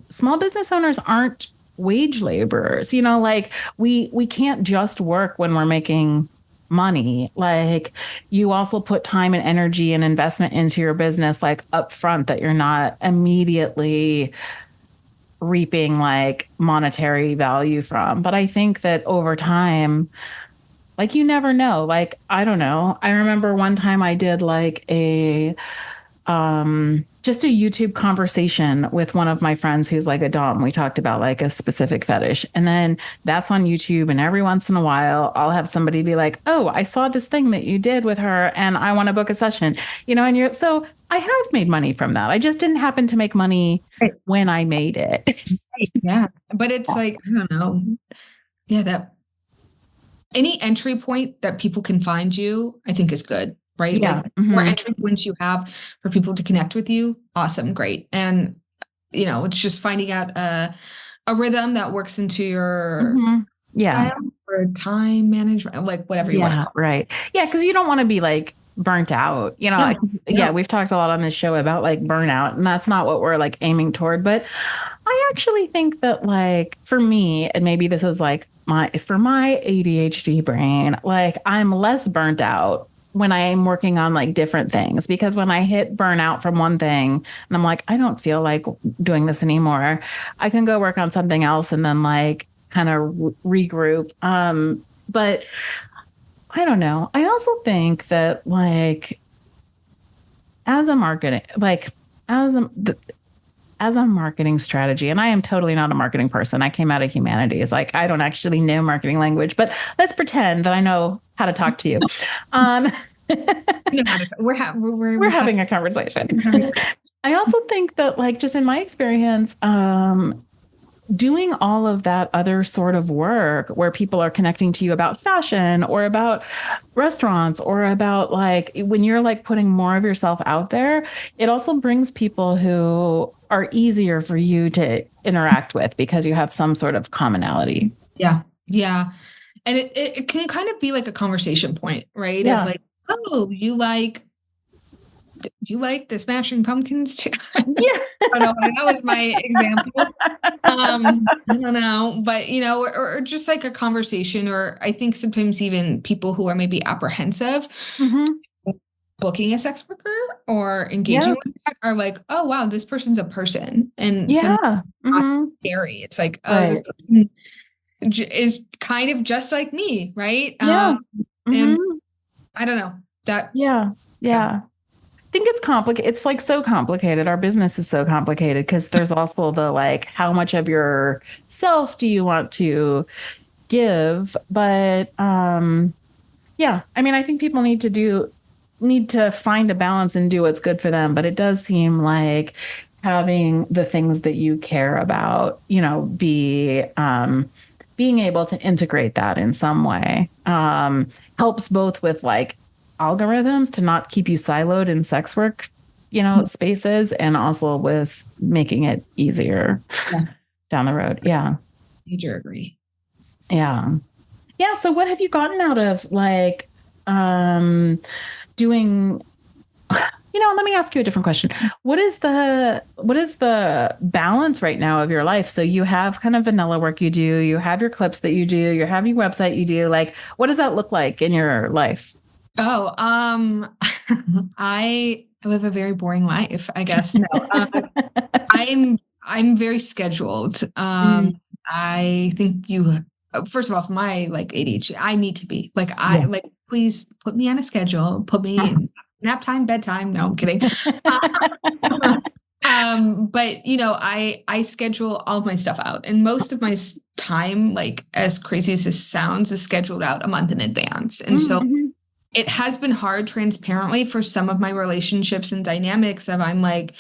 [SPEAKER 1] small business owners aren't wage laborers. You know, like we can't just work when we're making money. Like you also put time and energy and investment into your business like upfront that you're not immediately reaping like monetary value from. But I think that over time, like you never know. Like, I don't know. I remember one time I did like a just a YouTube conversation with one of my friends who's like a dom. We talked about like a specific fetish. And then that's on YouTube. And every once in a while, I'll have somebody be like, oh, I saw this thing that you did with her and I want to book a session, you know, and so I have made money from that. I just didn't happen to make money when I made it.
[SPEAKER 3] Yeah. But it's like, I don't know. Yeah, that any entry point that people can find you, I think is good, right?
[SPEAKER 1] Yeah.
[SPEAKER 3] Like more entry points you have for people to connect with you, awesome, great. And you know, it's just finding out a rhythm that works into your style or time management, like whatever you want.
[SPEAKER 1] Right. Yeah, because you don't want to be like burnt out, you know. We've talked a lot on this show about like burnout, and that's not what we're like aiming toward. But I actually think that like for me, and maybe this is like my ADHD brain, like I'm less burnt out when I am working on like different things, because when I hit burnout from one thing and I'm like, I don't feel like doing this anymore, I can go work on something else and then like kind of regroup. But I don't know. I also think that like as a marketing, like as a marketing strategy, and I am totally not a marketing person. I came out of humanities. Like I don't actually know marketing language, but let's pretend that I know how to talk to you.
[SPEAKER 3] We're
[SPEAKER 1] having a conversation. I also think that like just in my experience, doing all of that other sort of work where people are connecting to you about fashion or about restaurants or about like when you're like putting more of yourself out there, it also brings people who are easier for you to interact with because you have some sort of commonality.
[SPEAKER 3] Yeah. Yeah. And it can kind of be like a conversation point, right?
[SPEAKER 1] Yeah.
[SPEAKER 3] Of like, oh, you like the Smashing Pumpkins too?
[SPEAKER 1] Yeah.
[SPEAKER 3] I don't know. That was my example. I don't know, but you know, or just like a conversation, or I think sometimes even people who are maybe apprehensive booking a sex worker or engaging with that are like, oh wow, this person's a person, and not scary. It's like, oh, this person is kind of just like me, right? And I don't know that.
[SPEAKER 1] Yeah. I think it's complicated. It's like so complicated. Our business is so complicated because there's also the like, how much of your self do you want to give? But yeah, I mean, I think people need to find a balance and do what's good for them. But it does seem like having the things that you care about, you know, being able to integrate that in some way helps both with like algorithms to not keep you siloed in sex work, you know, spaces, and also with making it easier down the road. Yeah.
[SPEAKER 3] Major agree.
[SPEAKER 1] Yeah. Yeah. So what have you gotten out of like doing Let me ask you a different question. What is the balance right now of your life? So you have kind of vanilla work you do, you have your clips that you do, you have your website you do. Like, what does that look like in your life?
[SPEAKER 3] Oh, I live a very boring life, I guess. No, I'm very scheduled.
[SPEAKER 1] Mm.
[SPEAKER 3] I think first of all, for my like ADHD, I need to be like,
[SPEAKER 1] Yeah.
[SPEAKER 3] please put me on a schedule, put me in nap time, bedtime. No, I'm kidding. But I schedule all of my stuff out, and most of my time, like as crazy as this sounds, is scheduled out a month in advance. And so
[SPEAKER 1] Mm-hmm.
[SPEAKER 3] it has been hard transparently for some of my relationships and dynamics of I'm like,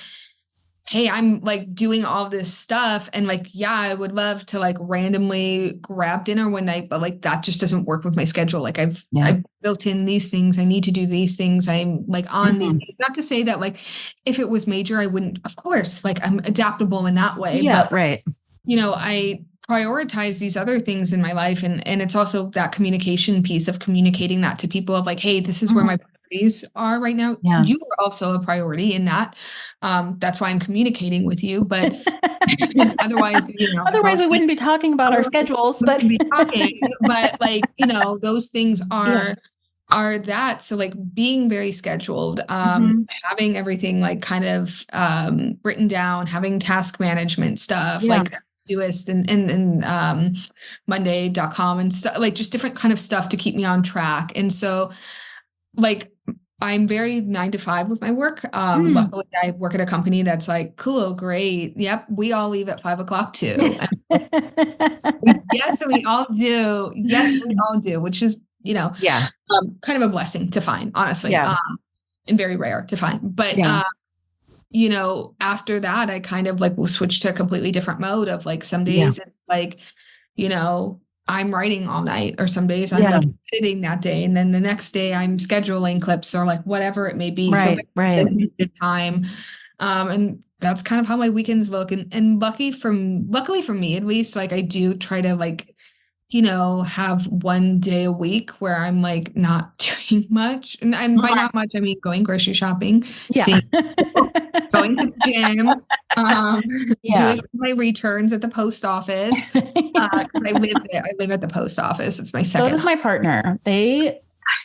[SPEAKER 3] hey, I'm like doing all this stuff and like, yeah, I would love to like randomly grab dinner one night, but like that just doesn't work with my schedule. Like I've built in these things. I need to do these things. I'm like on these things. Not to say that like if it was major, I wouldn't, of course, like I'm adaptable in that way.
[SPEAKER 1] Yeah,
[SPEAKER 3] But
[SPEAKER 1] right.
[SPEAKER 3] I prioritize these other things in my life. And it's also that communication piece of communicating that to people of like, hey, this is where my priorities are right now.
[SPEAKER 1] Yeah.
[SPEAKER 3] You are also a priority in that. That's why I'm communicating with you. But otherwise,
[SPEAKER 1] Otherwise, we wouldn't be talking about our schedules, but
[SPEAKER 3] be talking. But like, those things
[SPEAKER 1] Yeah.
[SPEAKER 3] are that. So like being very scheduled, having everything like kind of written down, having task management stuff,
[SPEAKER 1] Yeah.
[SPEAKER 3] like Todoist and Monday.com and stuff, like just different kind of stuff to keep me on track. And so like I'm very 9 to 5 with my work. Luckily I work at a company that's like, cool, great. Yep. We all leave at 5 o'clock too. Yes, we all do. Yes, we all do, which is,
[SPEAKER 1] Yeah.
[SPEAKER 3] kind of a blessing to find, honestly.
[SPEAKER 1] Yeah.
[SPEAKER 3] And very rare to find. But
[SPEAKER 1] Yeah.
[SPEAKER 3] after that, I kind of like will switch to a completely different mode of like some
[SPEAKER 1] Yeah.
[SPEAKER 3] days it's like, I'm writing all night, or some days I'm
[SPEAKER 1] Yeah.
[SPEAKER 3] like editing that day, and then the next day I'm scheduling clips or like whatever it may be. So
[SPEAKER 1] Right.
[SPEAKER 3] good time. And that's kind of how my weekends look. And luckily for me at least, like I do try to like, have one day a week where I'm like not doing much. And by not much, I mean going grocery shopping,
[SPEAKER 1] Yeah.
[SPEAKER 3] going to the gym,
[SPEAKER 1] Yeah.
[SPEAKER 3] doing my returns at the post office. 'Cause I live there. I live at the post office. It's my
[SPEAKER 1] So
[SPEAKER 3] second
[SPEAKER 1] does my partner. They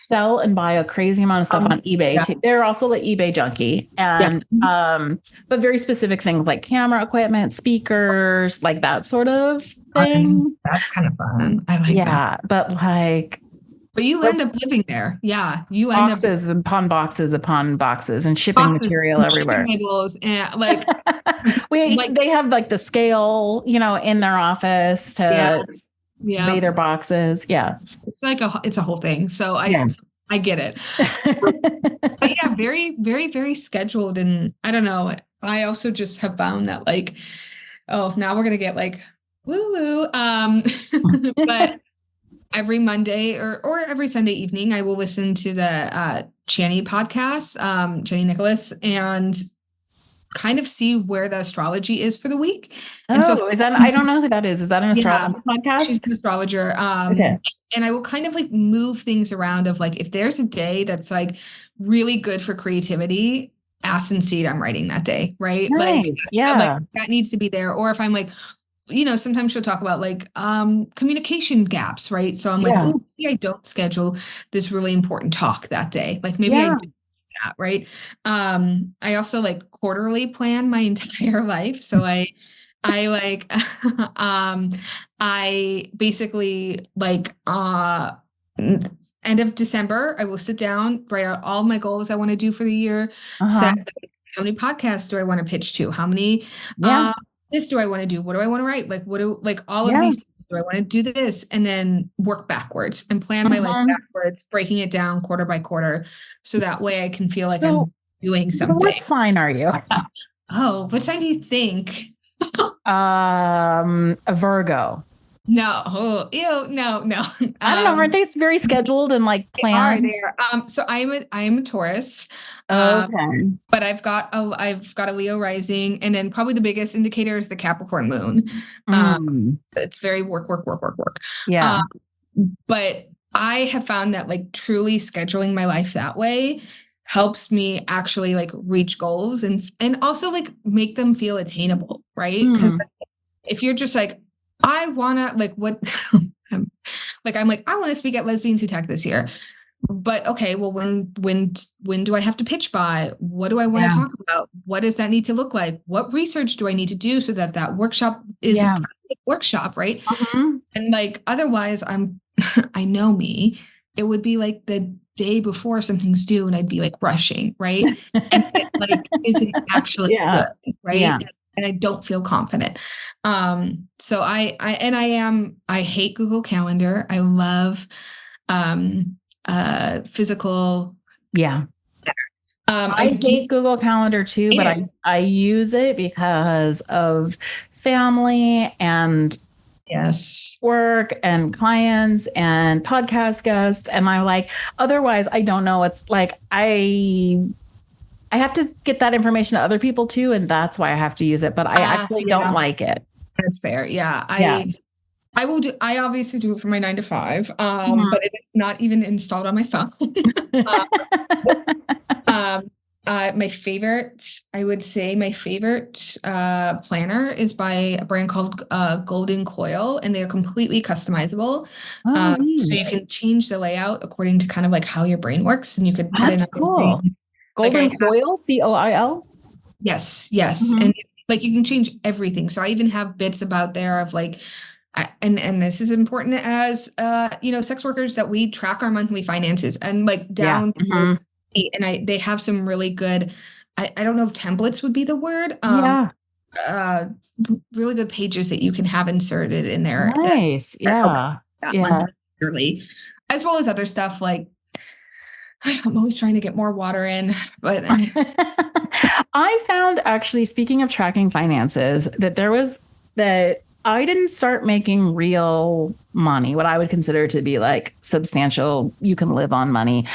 [SPEAKER 1] sell and buy a crazy amount of stuff on eBay too. They're also the eBay junkie, and but very specific things like camera equipment, speakers, like that sort of thing.
[SPEAKER 3] That's kind of fun. I like that.
[SPEAKER 1] But like
[SPEAKER 3] But you end up living there. Yeah. You end up
[SPEAKER 1] boxes upon boxes upon boxes and shipping material everywhere.
[SPEAKER 3] labels and like
[SPEAKER 1] they have like the scale, in their office to weigh their boxes. Yeah.
[SPEAKER 3] It's like it's a whole thing. So I get it. But yeah, very, very, very scheduled. And I don't know. I also just have found that like, oh, now we're gonna get like woo woo. But every Monday or every Sunday evening, I will listen to the Channy podcast, Channy Nicholas, and kind of see where the astrology is for the week. And so
[SPEAKER 1] is that, I don't know who that is. Is that an astrology podcast?
[SPEAKER 3] She's an astrologer.
[SPEAKER 1] Okay.
[SPEAKER 3] And I will kind of like move things around of like, if there's a day that's like really good for creativity, ass and seed, I'm writing that day. Right.
[SPEAKER 1] Nice.
[SPEAKER 3] Like,
[SPEAKER 1] yeah.
[SPEAKER 3] That needs to be there. Or if I'm like, sometimes she'll talk about like communication gaps, right? So I'm like, oh, maybe I don't schedule this really important talk that day. Like maybe I do that, right? I also like quarterly plan my entire life. So I like I basically like end of December, I will sit down, write out all my goals I want to do for the year, set how many podcasts do I want to pitch to, how many this do I want to do? What do I want to write? Like, all of these things, do I want to do this? And then work backwards and plan my life backwards, breaking it down quarter by quarter. So that way I can feel like I'm doing something.
[SPEAKER 1] What sign are you?
[SPEAKER 3] Oh, what sign do you think?
[SPEAKER 1] A Virgo.
[SPEAKER 3] No. Oh, ew, no.
[SPEAKER 1] I don't know. Aren't they very scheduled and like planned?
[SPEAKER 3] They are there. So I am a Taurus.
[SPEAKER 1] Okay.
[SPEAKER 3] But I've got a Leo rising, and then probably the biggest indicator is the Capricorn moon. It's very work.
[SPEAKER 1] Yeah.
[SPEAKER 3] But I have found that like truly scheduling my life that way helps me actually like reach goals and also like make them feel attainable, right? Because if you're just like, I wanna like what I'm like, I want to speak at Lesbians Who Tech this year. But okay, well, when do I have to pitch by? What do I want to talk about? What does that need to look like? What research do I need to do so that that workshop is a workshop, right? And like, otherwise I know me, it would be like the day before something's due and I'd be like rushing, right? And it like isn't actually good, right?
[SPEAKER 1] Yeah.
[SPEAKER 3] And I don't feel confident. So I hate Google Calendar. I love physical.
[SPEAKER 1] I hate Google Calendar too, but I use it because of family and work and clients and podcast guests. And I'm like, otherwise I don't know. It's like, I have to get that information to other people too. And that's why I have to use it, but I actually don't like it.
[SPEAKER 3] That's fair. Yeah. I will do, I obviously do it for my 9 to 5, but it is not even installed on my phone. My favorite, I would say my favorite planner is by a brand called Golden Coil, and they're completely customizable. So you can change the layout according to kind of like how your brain works, and you could put in a
[SPEAKER 1] cool. Golden Coil, COIL?
[SPEAKER 3] Yes. And like you can change everything. So I even have bits about there of like, and this is important as sex workers, that we track our monthly finances and like down to, and they have some really good, I don't know if templates would be the word, really good pages that you can have inserted in there.
[SPEAKER 1] Nice.
[SPEAKER 3] Monthly, as well as other stuff like, I'm always trying to get more water in, but
[SPEAKER 1] I found, actually, speaking of tracking finances, that I didn't start making real money, what I would consider to be like substantial, you can live on money,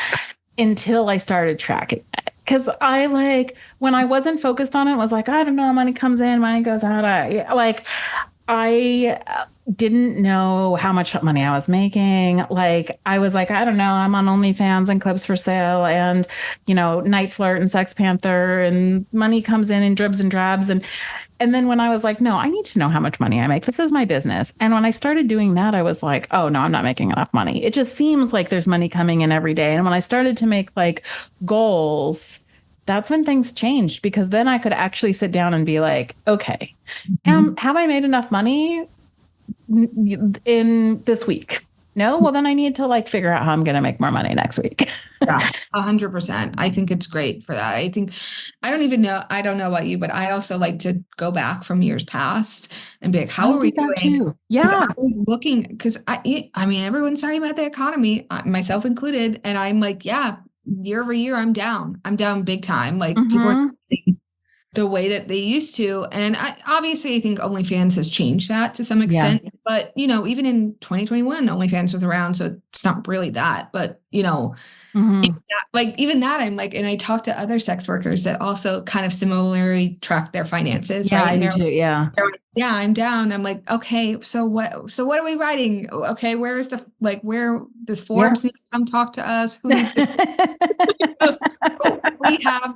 [SPEAKER 1] until I started tracking it. Because I like, when I wasn't focused on it, was like, I don't know, money comes in, money goes out. I didn't know how much money I was making. Like, I was like, I don't know, I'm on OnlyFans and Clips for Sale and, Night Flirt and Sex Panther, and money comes in dribs and drabs. And then when I was like, no, I need to know how much money I make. This is my business. And when I started doing that, I was like, oh, no, I'm not making enough money. It just seems like there's money coming in every day. And when I started to make like goals, that's when things changed, because then I could actually sit down and be like, okay, have I made enough money in this week? No? Well, then I need to like figure out how I'm going to make more money next week.
[SPEAKER 3] Yeah, 100%. I think it's great for that. I don't know about you, but I also like to go back from years past and be like, how are we doing?
[SPEAKER 1] Too. Yeah.
[SPEAKER 3] I was looking, because I mean, everyone's talking about the economy, myself included. And I'm like, yeah, year over year, I'm down big time. Like people are the way that they used to. And I think OnlyFans has changed that to some extent, but even in 2021, OnlyFans was around, so it's not really that, but even that, I'm like, and I talk to other sex workers that also kind of similarly track their finances, right?
[SPEAKER 1] I do too.
[SPEAKER 3] They're like, yeah, I'm down. I'm like, okay, so what are we writing? Okay, where does Forbes need to come talk to us? Who needs to?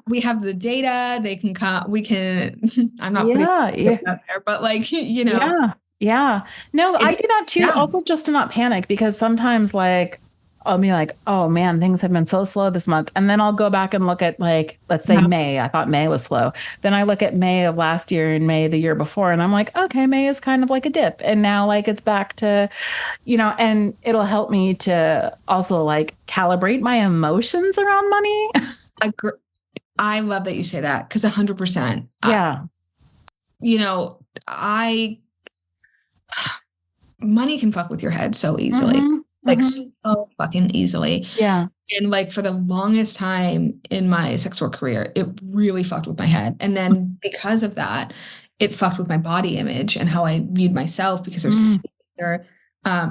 [SPEAKER 3] we have the data. They can come. We can. I'm not putting it out there, but like
[SPEAKER 1] Yeah. No, I do that too. Also, just to not panic, because sometimes like I'll be like, oh man, things have been so slow this month. And then I'll go back and look at like, let's say May. I thought May was slow. Then I look at May of last year and May the year before, and I'm like, okay, May is kind of like a dip. And now like it's back to, and it'll help me to also like calibrate my emotions around money.
[SPEAKER 3] I love that you say that, because 100%.
[SPEAKER 1] Yeah.
[SPEAKER 3] Money can fuck with your head so easily. So fucking easily.
[SPEAKER 1] Yeah.
[SPEAKER 3] And like for the longest time in my sex work career, it really fucked with my head. And then because of that, it fucked with my body image and how I viewed myself, because there's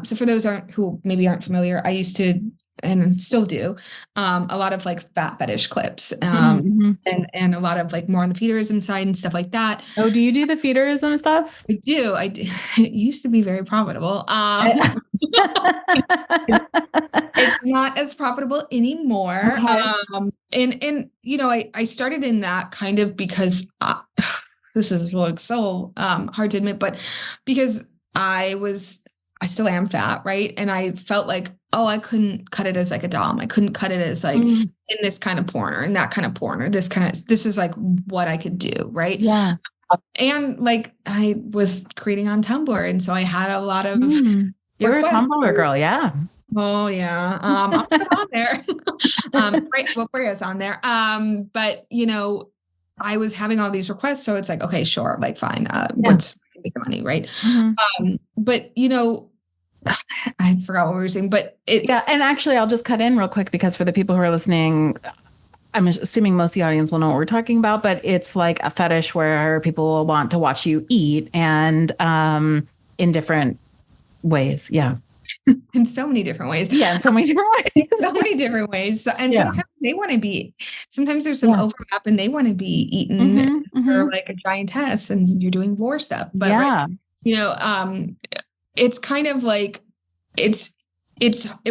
[SPEAKER 3] so for those who maybe aren't familiar, I used to, and still do, a lot of like fat fetish clips, and a lot of like more on the feederism side and stuff like that.
[SPEAKER 1] Oh, do you do the feederism stuff?
[SPEAKER 3] I do. It used to be very profitable. It's not as profitable anymore.
[SPEAKER 1] Okay.
[SPEAKER 3] And I started in that kind of because this is like so hard to admit, but because I still am fat, right? And I felt like, oh, I couldn't cut it as like a dom. I couldn't cut it as like in this kind of porn or in that kind of porn or this is like what I could do, right?
[SPEAKER 1] Yeah.
[SPEAKER 3] And like I was creating on Tumblr, and so I had a lot of
[SPEAKER 1] You're a
[SPEAKER 3] requests.
[SPEAKER 1] Tumblr girl, yeah.
[SPEAKER 3] Oh yeah. I'm still on there. Great. Well, Freya's on there. But I was having all these requests, so it's like, okay, sure, like fine. What's make the money, right? But I forgot what we were saying, but
[SPEAKER 1] and actually I'll just cut in real quick because for the people who are listening, I'm assuming most of the audience will know what we're talking about, but it's like a fetish where people will want to watch you eat and in different ways. Yeah.
[SPEAKER 3] In so many different ways.
[SPEAKER 1] Yeah, in so many different ways.
[SPEAKER 3] So many different ways. And sometimes they want to be, sometimes there's some overlap and they want to be eaten for like a giantess and you're doing vor stuff. But right, it's kind of like, it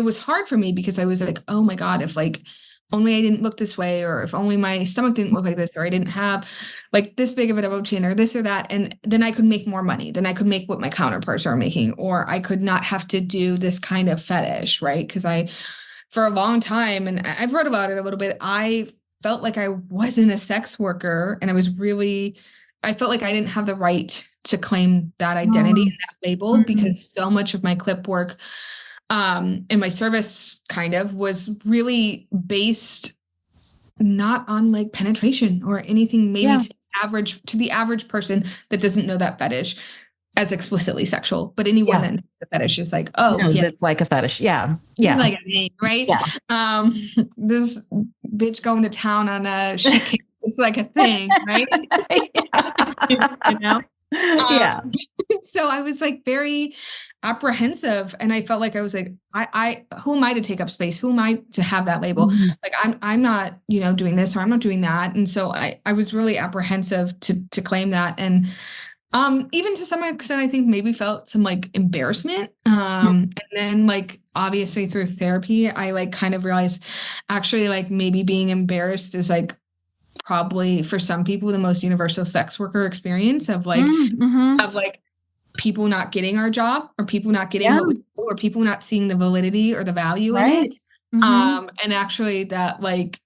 [SPEAKER 3] was hard for me because I was like, oh my God, if like only I didn't look this way, or if only my stomach didn't look like this, or I didn't have like this big of a double chin or this or that. And then I could make more money. Then I could make what my counterparts are making, or I could not have to do this kind of fetish, right? Because for a long time, and I've wrote about it a little bit, I felt like I wasn't a sex worker, and I felt like I didn't have the right to claim that identity and that label because so much of my clip work and my service kind of was really based not on like penetration or anything, maybe to the average person that doesn't know that fetish as explicitly sexual, but anyone that knows the fetish is like, oh,
[SPEAKER 1] it's like a fetish. Yeah. Yeah.
[SPEAKER 3] Like a thing, right? Yeah. This bitch going to town on a sheet cake, it's like a thing, right?
[SPEAKER 1] Yeah.
[SPEAKER 3] So I was like very apprehensive, and I felt like I was like, I who am I to take up space? Who am I to have that label? Like I'm not, doing this or I'm not doing that. And so I was really apprehensive to claim that. And even to some extent, I think maybe felt some like embarrassment. And then like obviously through therapy, I like kind of realized actually like maybe being embarrassed is like probably for some people the most universal sex worker experience of like people not getting our job, or people not getting what we do, or people not seeing the validity or the value in it. And actually that like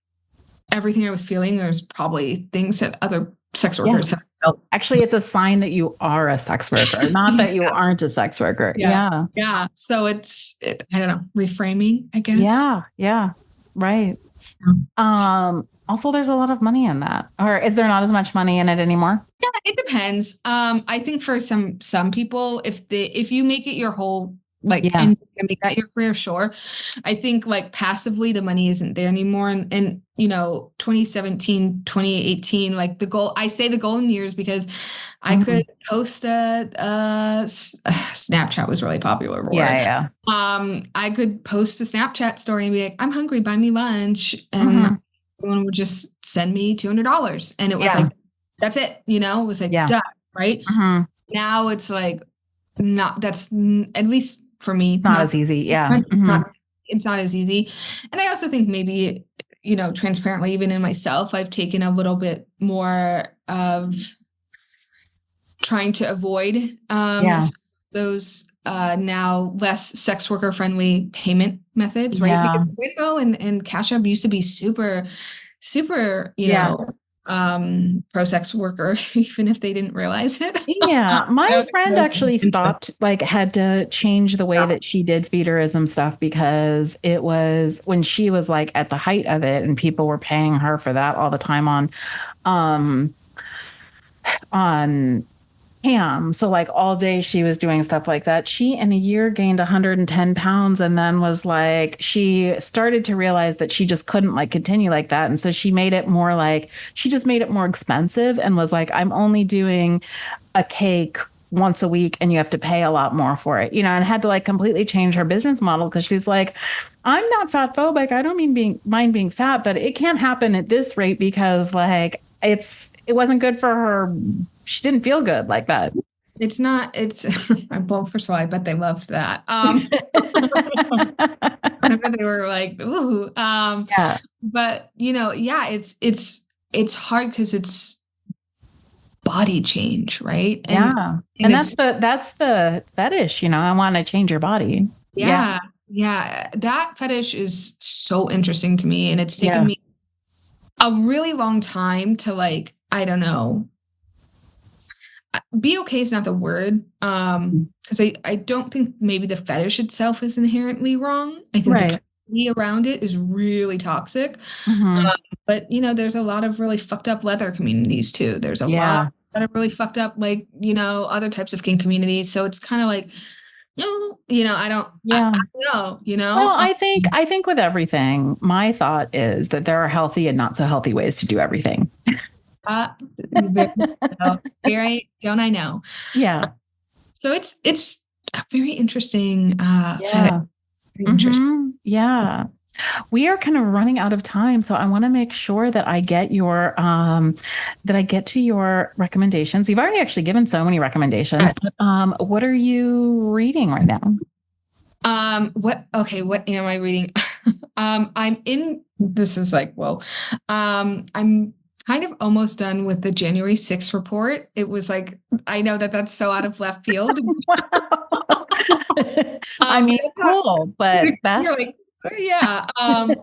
[SPEAKER 3] everything I was feeling, there's probably things that other sex workers have felt.
[SPEAKER 1] Actually, it's a sign that you are a sex worker, not that you aren't a sex worker. Yeah.
[SPEAKER 3] So it's I don't know, reframing, I guess.
[SPEAKER 1] Yeah. Right. Also, there's a lot of money in that. Or is there not as much money in it anymore?
[SPEAKER 3] Yeah, it depends. I think for some people, if you make it your whole and make that your career, sure. I think like passively the money isn't there anymore. And 2017, 2018, like I say the golden years because I could post Snapchat was really popular.
[SPEAKER 1] Yeah.
[SPEAKER 3] I could post a Snapchat story and be like, I'm hungry, buy me lunch. And everyone would just send me $200. And it was like, that's it, it was like, done, right? Now it's like, that's at least for me.
[SPEAKER 1] It's not as easy. Yeah.
[SPEAKER 3] It's not as easy. And I also think maybe, transparently, even in myself, I've taken a little bit more of trying to avoid those now less sex worker friendly payment methods, right? Because Venmo and Cash App used to be super, pro sex worker, even if they didn't realize it.
[SPEAKER 1] My friend actually stopped, had to change the way that she did Feedism stuff because it was when she was at the height of it and people were paying her for that all the time on Cam. So all day she was doing stuff like that. She in a year gained 110 pounds and then was she started to realize that she just couldn't continue like that. And so she made it more she just made it more expensive and was I'm only doing a cake once a week and you have to pay a lot more for it, and had to completely change her business model because she's I'm not fat phobic. I don't mind being fat, but it can't happen at this rate because it wasn't good for her. She didn't feel good like that.
[SPEAKER 3] It's not, it's, well, first of all, I bet they loved that. I bet they were like, ooh.
[SPEAKER 1] Yeah.
[SPEAKER 3] But yeah, it's hard because it's body change, right?
[SPEAKER 1] Yeah. And that's the fetish, I want to change your body.
[SPEAKER 3] Yeah. Yeah. That fetish is so interesting to me. And it's taken
[SPEAKER 1] Yeah.
[SPEAKER 3] me a really long time to like, I don't know. Be okay is not the word. Because I don't think maybe the fetish itself is inherently wrong. I think the community around it is really toxic. But there's a lot of really fucked up leather communities too. There's a lot that are really fucked up, like, other types of kink communities. So it's kind of like, I don't know,
[SPEAKER 1] Well, I think with everything, my thought is that there are healthy and not so healthy ways to do everything.
[SPEAKER 3] Very, don't I know?
[SPEAKER 1] Yeah.
[SPEAKER 3] So it's a very interesting
[SPEAKER 1] Yeah. Yeah. We are kind of running out of time, so I want to make sure that I get to your recommendations. You've already actually given so many recommendations, but what are you reading right now?
[SPEAKER 3] What am I reading? This is like, whoa. I'm kind of almost done with the January 6th report. It was like, I know that's so out of left field.
[SPEAKER 1] I mean, it's cool, but that's
[SPEAKER 3] like, yeah. Well,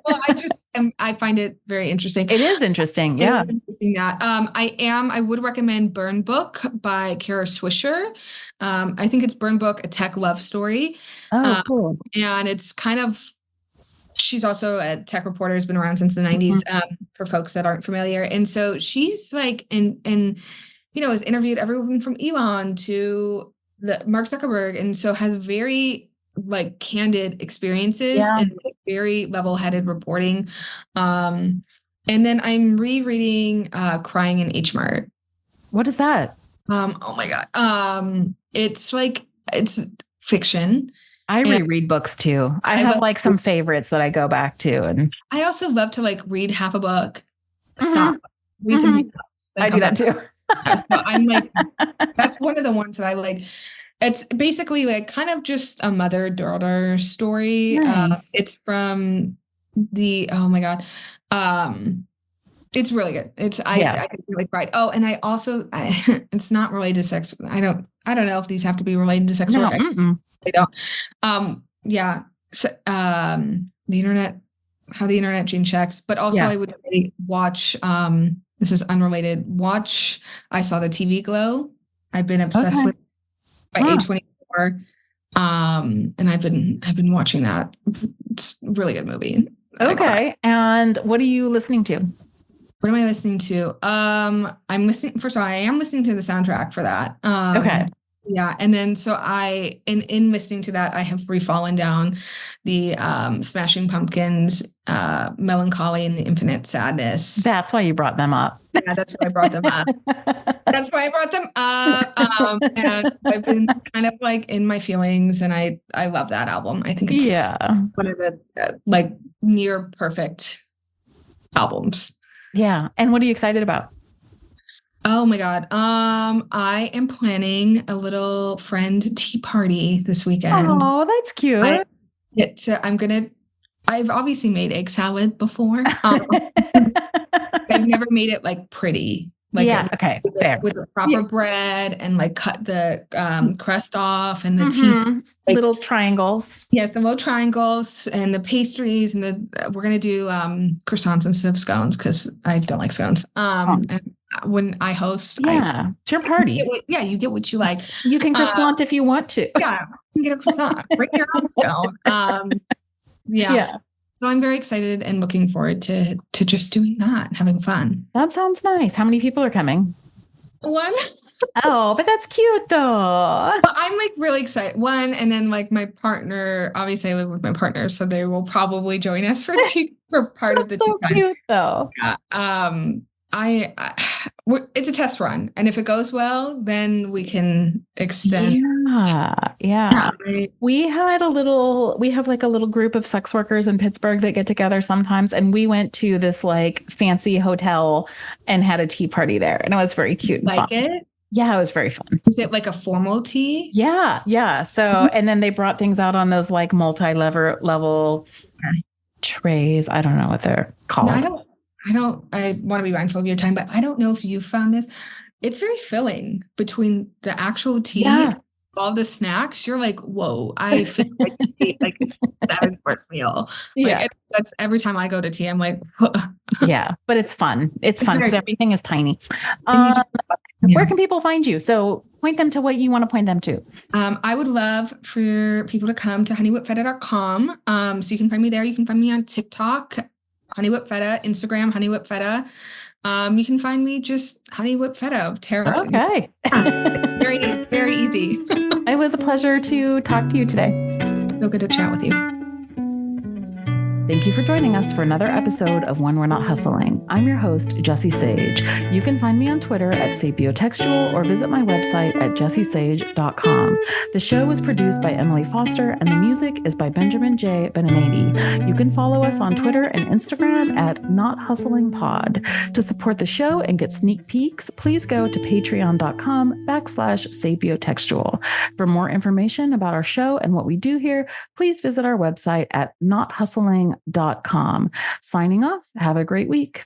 [SPEAKER 3] I find it very interesting.
[SPEAKER 1] It is interesting. Yeah.
[SPEAKER 3] It is interesting that. I would recommend Burn Book by Kara Swisher. I think it's Burn Book, A Tech Love Story.
[SPEAKER 1] Oh, cool.
[SPEAKER 3] And it's kind of, she's also a tech reporter, has been around since the 90s, for folks that aren't familiar. And so she's like, has interviewed everyone from Elon to Mark Zuckerberg. And so has very like candid experiences and like, very level-headed reporting. And then I'm rereading Crying in H Mart.
[SPEAKER 1] What is that?
[SPEAKER 3] Oh my God. It's fiction.
[SPEAKER 1] I reread books too. I have like some favorites that I go back to, and
[SPEAKER 3] I also love to like read half a book, stop, read something else.
[SPEAKER 1] I do that too.
[SPEAKER 3] So I'm like, that's one of the ones that I like. It's basically like kind of just a mother-daughter story.
[SPEAKER 1] Nice.
[SPEAKER 3] It's from oh my God. It's really good. I could really cried. Oh, and I also, it's not related to sex. I don't know if these have to be related to sex.
[SPEAKER 1] No,
[SPEAKER 3] they don't. Yeah. So, the internet, how the internet changed sex, but also I would say watch, this is unrelated. Watch I Saw the TV Glow. I've been obsessed with by A24. And I've been watching that. It's a really good movie.
[SPEAKER 1] Okay. And what are you listening to?
[SPEAKER 3] What am I listening to? I'm listening, first of all, I am listening to the soundtrack for that.
[SPEAKER 1] Okay.
[SPEAKER 3] Yeah. And then so in listening to that, I have refallen down the Smashing Pumpkins, Melancholy and the Infinite Sadness.
[SPEAKER 1] That's why you brought them up.
[SPEAKER 3] Yeah, that's why I brought them up. That's why I brought them up. And so I've been kind of like in my feelings, and I love that album. I think it's one of the like near perfect albums.
[SPEAKER 1] Yeah. And what are you excited about?
[SPEAKER 3] Oh my God. I am planning a little friend tea party this weekend.
[SPEAKER 1] Oh, that's cute.
[SPEAKER 3] I've obviously made egg salad before. I've never made it like pretty. Like with the proper bread and like cut the crust off and the tea. Like,
[SPEAKER 1] little triangles.
[SPEAKER 3] Yes, the little triangles and the pastries, and we're gonna do croissants instead of scones because I don't like scones. And when I host,
[SPEAKER 1] it's your party.
[SPEAKER 3] You get what you like.
[SPEAKER 1] You can croissant if you want to.
[SPEAKER 3] Yeah, you can get a croissant. Bring your own scone. Yeah. So I'm very excited and looking forward to just doing that and having fun.
[SPEAKER 1] That sounds nice. How many people are coming?
[SPEAKER 3] One.
[SPEAKER 1] Oh, but that's cute though.
[SPEAKER 3] I'm like really excited. One, and then like my partner, obviously I live with my partner, so they will probably join us for part of the
[SPEAKER 1] so cute though.
[SPEAKER 3] It's a test run, and if it goes well, then we can extend.
[SPEAKER 1] Yeah. We have like a little group of sex workers in Pittsburgh that get together sometimes, and we went to this like fancy hotel and had a tea party there, and it was very cute. And
[SPEAKER 3] like
[SPEAKER 1] fun.
[SPEAKER 3] it?
[SPEAKER 1] Yeah, it was very fun.
[SPEAKER 3] Is it like a formal tea?
[SPEAKER 1] Yeah. Yeah. So, and then they brought things out on those like level trays. I don't know what they're called.
[SPEAKER 3] No, I want to be mindful of your time, but I don't know if you found this. It's very filling between the actual tea, all the snacks. You're like, whoa, I feel like to eat like a 7-course meal. Like that's every time I go to tea, I'm like,
[SPEAKER 1] yeah, but it's fun. It's fun because everything is tiny. Where can people find you? So point them to what you want to point them to.
[SPEAKER 3] I would love for people to come to honeywhipfeta.com. So you can find me there. You can find me on TikTok, honeywhipfeta, Instagram, honeywhipfeta. You can find me just honeywhipfeta.
[SPEAKER 1] Okay.
[SPEAKER 3] Very, very easy.
[SPEAKER 1] It was a pleasure to talk to you today.
[SPEAKER 3] So good to chat with you.
[SPEAKER 1] Thank you for joining us for another episode of When We're Not Hustling. I'm your host, Jessie Sage. You can find me on Twitter at sapiotextual or visit my website at jessiesage.com. The show was produced by Emily Foster and the music is by Benjamin J. Beninati. You can follow us on Twitter and Instagram at NotHustlingPod. To support the show and get sneak peeks, please go to patreon.com/sapiotextual. For more information about our show and what we do here, please visit our website at nothustling.com. Signing off. Have a great week.